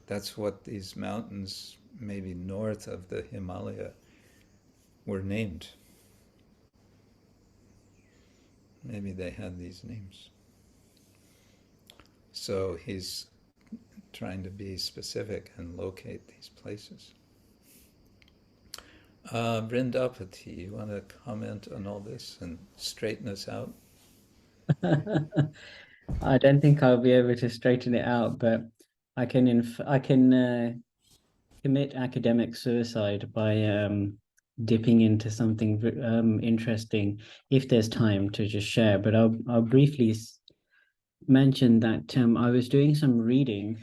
that's what these mountains, maybe north of the Himalaya, were named. Maybe they had these names. So he's trying to be specific and locate these places. Vrindapati, you want to comment on all this and straighten us out? I don't think I'll be able to straighten it out, but I can commit academic suicide by dipping into something interesting if there's time to just share. But I'll briefly mention that I was doing some reading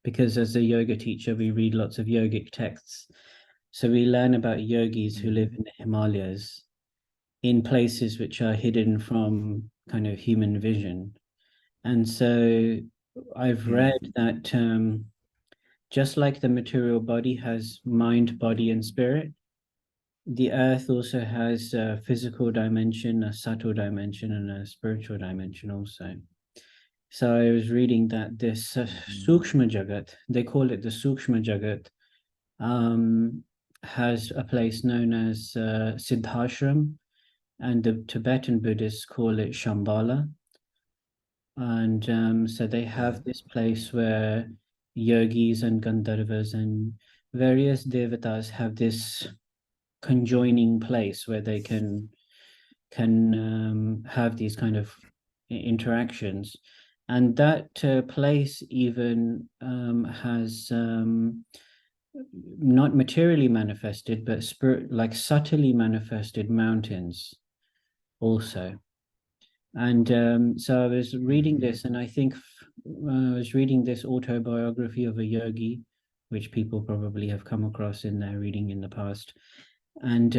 because as a yoga teacher we read lots of yogic texts, so we learn about yogis who live in the Himalayas, in places which are hidden from kind of human vision. And so I've read that just like the material body has mind, body, and spirit, the earth also has a physical dimension, a subtle dimension, and a spiritual dimension also. So I was reading that this Sukshma Jagat, they call it the Sukshma Jagat, has a place known as Siddhashram, and the Tibetan Buddhists call it Shambhala. And so they have this place where yogis and Gandharvas and various devatas have this conjoining place where they can have these kind of interactions. And that place even has not materially manifested, but like subtly manifested mountains also. And so I was reading this, and I think I was reading this autobiography of a yogi, which people probably have come across in their reading in the past. And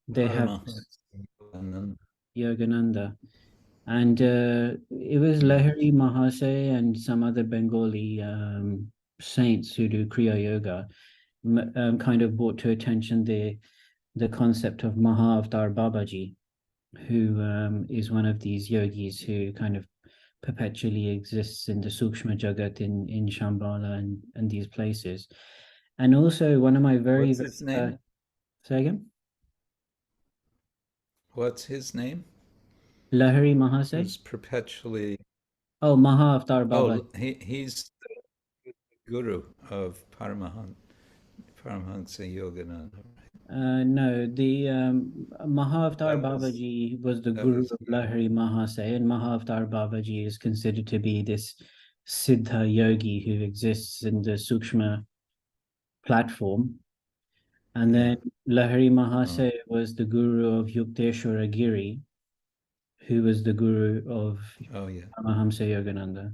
they have Yogananda. And it was Lahiri Mahase and some other Bengali saints who do Kriya Yoga kind of brought to attention the concept of Mahavatar Babaji, who is one of these yogis who kind of perpetually exists in the Sukshma Jagat in Shambhala and these places. And also one of my What's his name? Say again? What's his name? Lahiri Mahase? Who's perpetually... Oh, Mahavatar Babaji. Oh, he's the guru of Paramahansa Yogananda. No, the Mahavatar Babaji was the guru of Lahiri Mahase, and Mahavatar Babaji is considered to be this Siddha yogi who exists in the Sukshma platform. And then Lahiri Mahase was the guru of Yukteswara Giri, who was the guru of Paramahamsa Yogananda.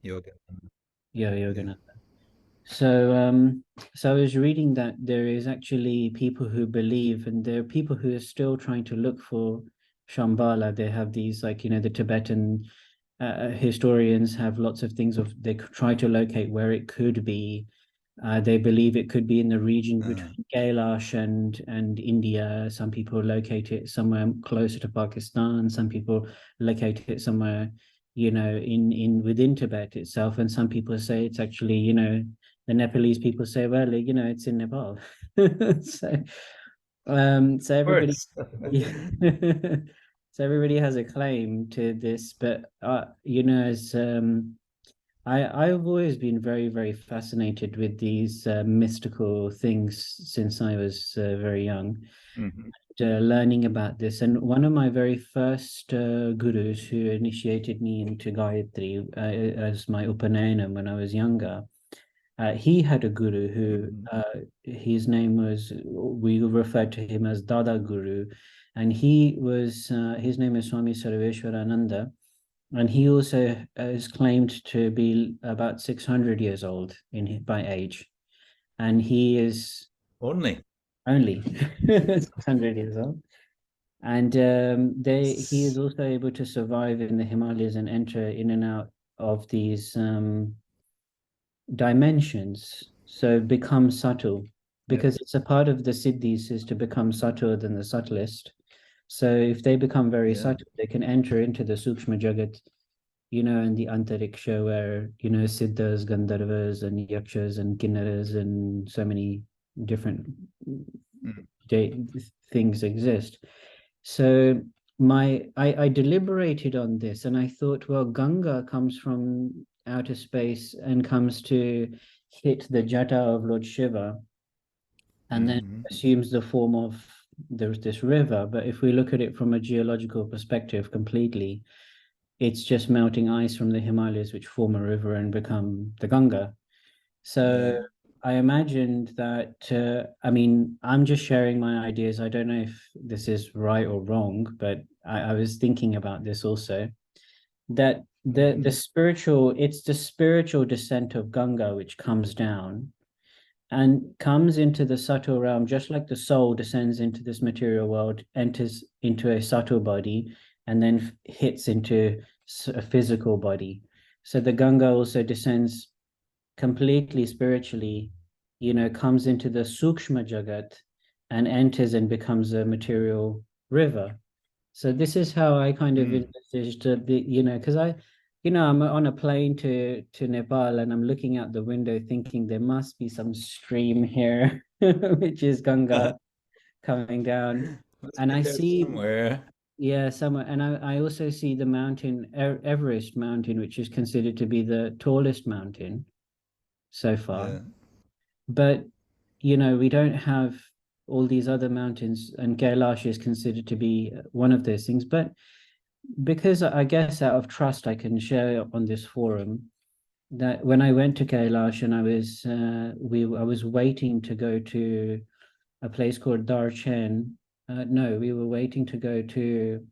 Yogananda. Yeah, Yogananda. So so I was reading that there is actually people who believe, and there are people who are still trying to look for Shambhala. They have these, like, you know, the Tibetan historians have lots of things of, they try to locate where it could be. They believe it could be in the region between Kailash and India. Some people locate it somewhere closer to Pakistan. Some people locate it somewhere, you know, in within Tibet itself. And some people say it's actually, you know, the Nepalese people say, well, you know, it's in Nepal. So everybody, so everybody has a claim to this. But you know, as I've always been very, very fascinated with these mystical things since I was very young. Learning about this, and one of my very first gurus who initiated me into Gayatri as my Upanayana when I was younger, he had a guru who his name was, we referred to him as Dada Guru, and he was his name is Swami Sarveshwarananda, and he also is claimed to be about 600 years old by age, and he is only 600 years old. And he is also able to survive in the Himalayas and enter in and out of these dimensions, so become subtle, because it's a part of the siddhis is to become subtler than the subtlest. So if they become very subtle, they can enter into the Sukshma Jagat, you know, and the Antariksha, where, you know, Siddhas, Gandharvas, and Yakshas, and Kinnaras, and so many different things exist. So I deliberated on this, and I thought, well, Ganga comes from outer space and comes to hit the jata of Lord Shiva, and then assumes the form of there's this river. But if we look at it from a geological perspective completely, it's just melting ice from the Himalayas which form a river and become the Ganga. So I imagined that, I mean, I'm just sharing my ideas. I don't know if this is right or wrong, but I was thinking about this also, that the spiritual, it's the spiritual descent of Ganga which comes down and comes into the subtle realm, just like the soul descends into this material world, enters into a subtle body, and then hits into a physical body. So the Ganga also descends completely spiritually, you know, comes into the Sukshma Jagat and enters and becomes a material river. So this is how I kind of envisaged to be, you know, because I'm on a plane to Nepal, and I'm looking out the window thinking there must be some stream here, which is Ganga coming down. And I see somewhere. Yeah, somewhere. And I also see the mountain, Everest mountain, which is considered to be the tallest mountain so far. But, you know, we don't have all these other mountains, and Kailash is considered to be one of those things. But because I guess out of trust, I can share on this forum that when I went to Kailash and I was waiting to go to a place called Darchen. No, we were waiting to go to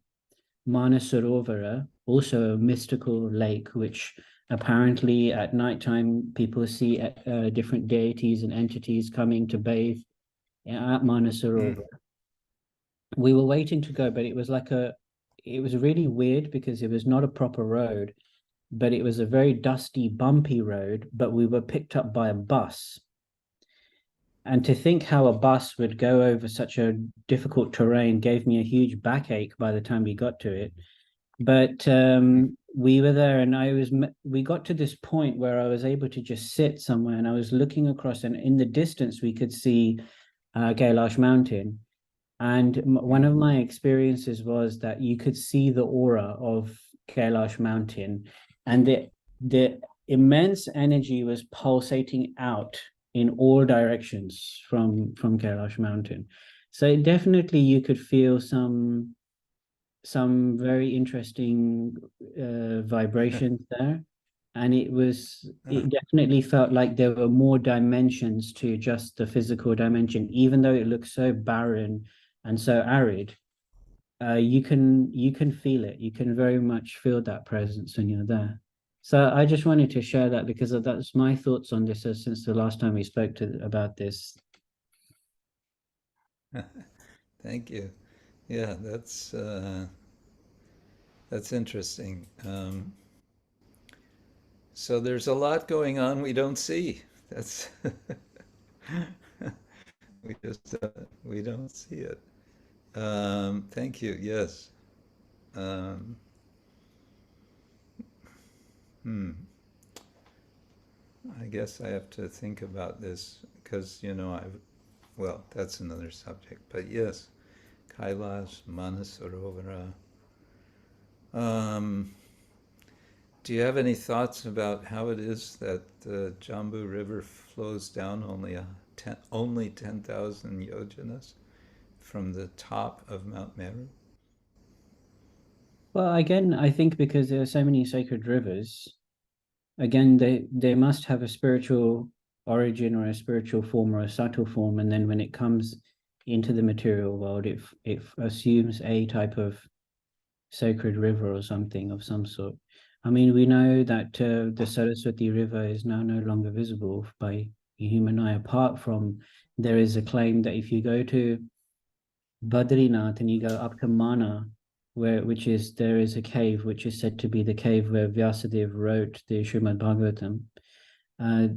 Manasarovara, also a mystical lake, which apparently at nighttime people see different deities and entities coming to bathe at Manasarovara. We were waiting to go, but it was really weird because it was not a proper road, but it was a very dusty, bumpy road, but we were picked up by a bus. And to think how a bus would go over such a difficult terrain gave me a huge backache by the time we got to it. But we were there, and we got to this point where I was able to just sit somewhere, and I was looking across, and in the distance we could see Kailash mountain. And one of my experiences was that you could see the aura of Kailash mountain, and the immense energy was pulsating out in all directions from Kailash mountain. So definitely you could feel some very interesting vibrations there. And it definitely felt like there were more dimensions to just the physical dimension, even though it looks so barren and so arid. You can feel it. You can very much feel that presence when you're there. So I just wanted to share that because that's my thoughts on this since the last time we spoke about this. Thank you. Yeah, that's interesting. So there's a lot going on we don't see. That's we don't see it. Thank you. Yes. I guess I have to think about this because, well, that's another subject. But yes, Kailash, Manasarovara. Do you have any thoughts about how it is that the Jambu River flows down only 10,000 yojanas from the top of Mount Meru? Well, again, I think because there are so many sacred rivers, again, they must have a spiritual origin or a spiritual form or a subtle form, and then when it comes into the material world, it assumes a type of sacred river or something of some sort. I mean, we know that the Saraswati River is now no longer visible by the human eye, apart from there is a claim that if you go to Badrinath and you go up to Mana, there is a cave which is said to be the cave where Vyasadeva wrote the Srimad Bhagavatam.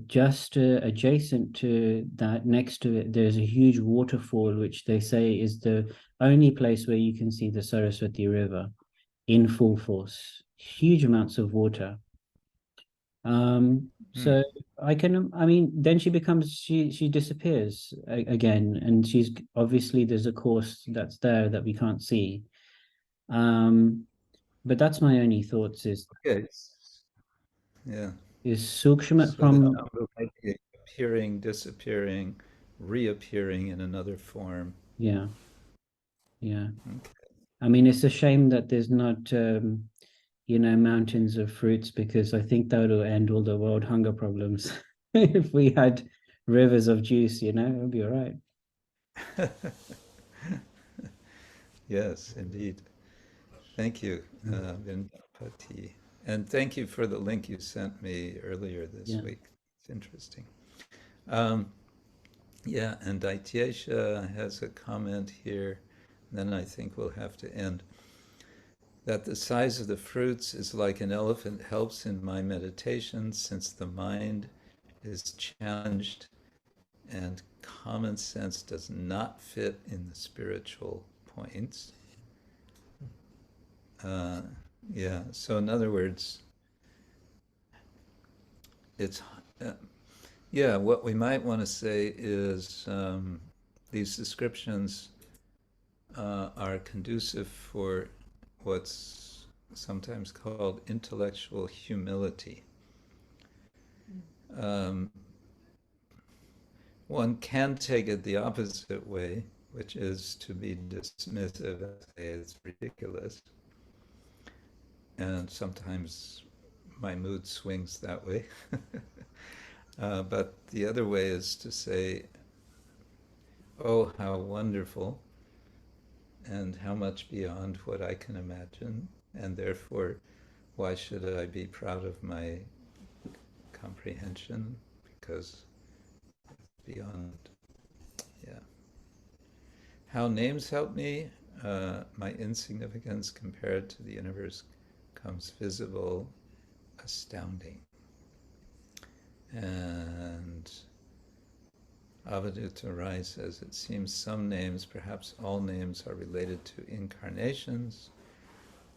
Just adjacent to that, next to it, there's a huge waterfall which they say is the only place where you can see the Saraswati River in full force. Huge amounts of water. So then she disappears again, and she's obviously there's a course that's there that we can't see. But that's my only thoughts is is Sukshma from appearing, disappearing, reappearing in another form. Yeah. Okay. I mean, it's a shame that there's not mountains of fruits, because I think that would end all the world hunger problems. If we had rivers of juice, it would be all right. Yes, indeed. Thank you, Vindapati. And thank you for the link you sent me earlier this week. It's interesting. And Daityesha has a comment here, then I think we'll have to end. That the size of the fruits is like an elephant helps in my meditation, since the mind is challenged and common sense does not fit in the spiritual points. So in other words, it's what we might want to say is these descriptions are conducive for what's sometimes called intellectual humility. One can take it the opposite way, which is to be dismissive and say it's ridiculous. And sometimes my mood swings that way. But the other way is to say, oh, how wonderful. and how much beyond what I can imagine, and therefore, why should I be proud of my comprehension? Because beyond, yeah. How names help me, my insignificance compared to the universe comes visible, astounding. And Avadhuta Rai says, it seems some names, perhaps all names, are related to incarnations.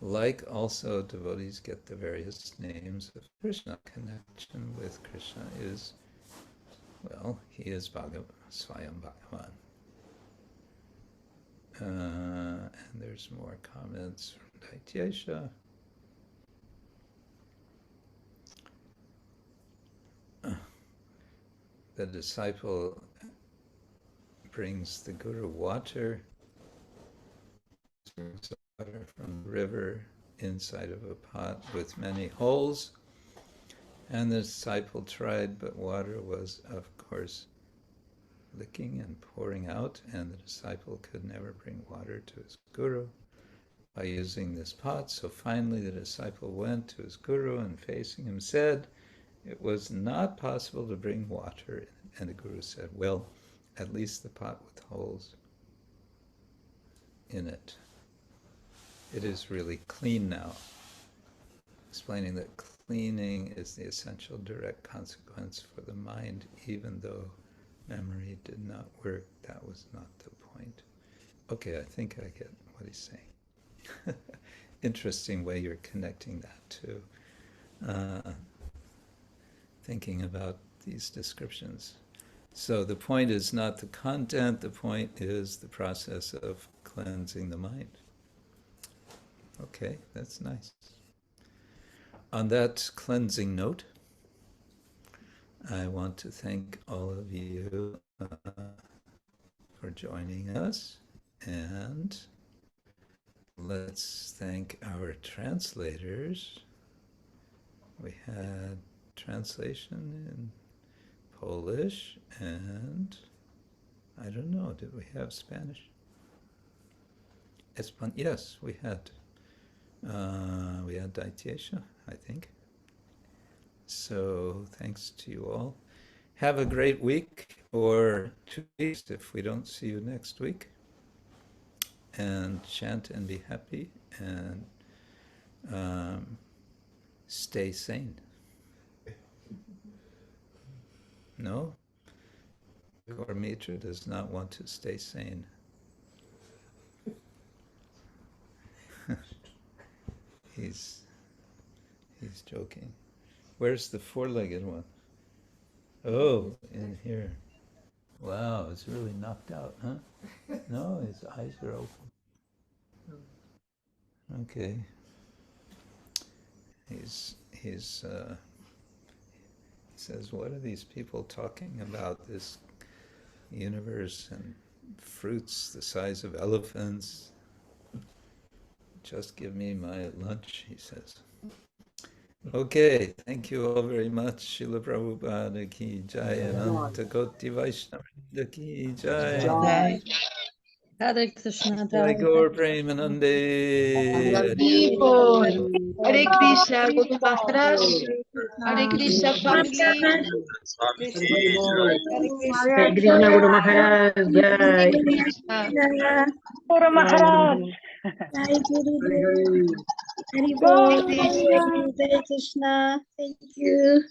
Like also devotees get the various names of Krishna. Connection with Krishna is, well, he is Swayam Bhagavan. And there's more comments from Dainya. The disciple brings the Guru water from the river inside of a pot with many holes, and the disciple tried, but water was, of course, licking and pouring out, and the disciple could never bring water to his Guru by using this pot. So finally the disciple went to his Guru and facing him said, it was not possible to bring water. And the Guru said, well, at least the pot with holes in it. It is really clean now. Explaining that cleaning is the essential direct consequence for the mind, even though memory did not work. That was not the point. Okay, I think I get what he's saying. Interesting way you're connecting that to thinking about these descriptions. So the point is not the content, the point is the process of cleansing the mind. Okay, that's nice. On that cleansing note, I want to thank all of you for joining us, and let's thank our translators. We had translation in Polish, and I don't know, did we have Spanish? Yes, we had Dainya, I think. So thanks to you all. Have a great week, or 2 weeks if we don't see you next week. And chant and be happy, and stay sane. No? Gaur Mitra does not want to stay sane. He's joking. Where's the four-legged one? Oh, in here. Wow, it's really knocked out, huh? No, his eyes are open. Okay. He says, what are these people talking about? This universe and fruits the size of elephants. Just give me my lunch, he says. Okay, thank you all very much. Srila Prabhupada ki jai, Ananta Koti Vaishnava ki jai. Hare Krishna. Jai Gaur Premanande. Hare Krishna, Guru Maharaj. Hare Krishna, family. Hare Krishna, Guru Maharaj. Jai. Guru Maharaj. Jai Guru. Hare Krishna. Thank you.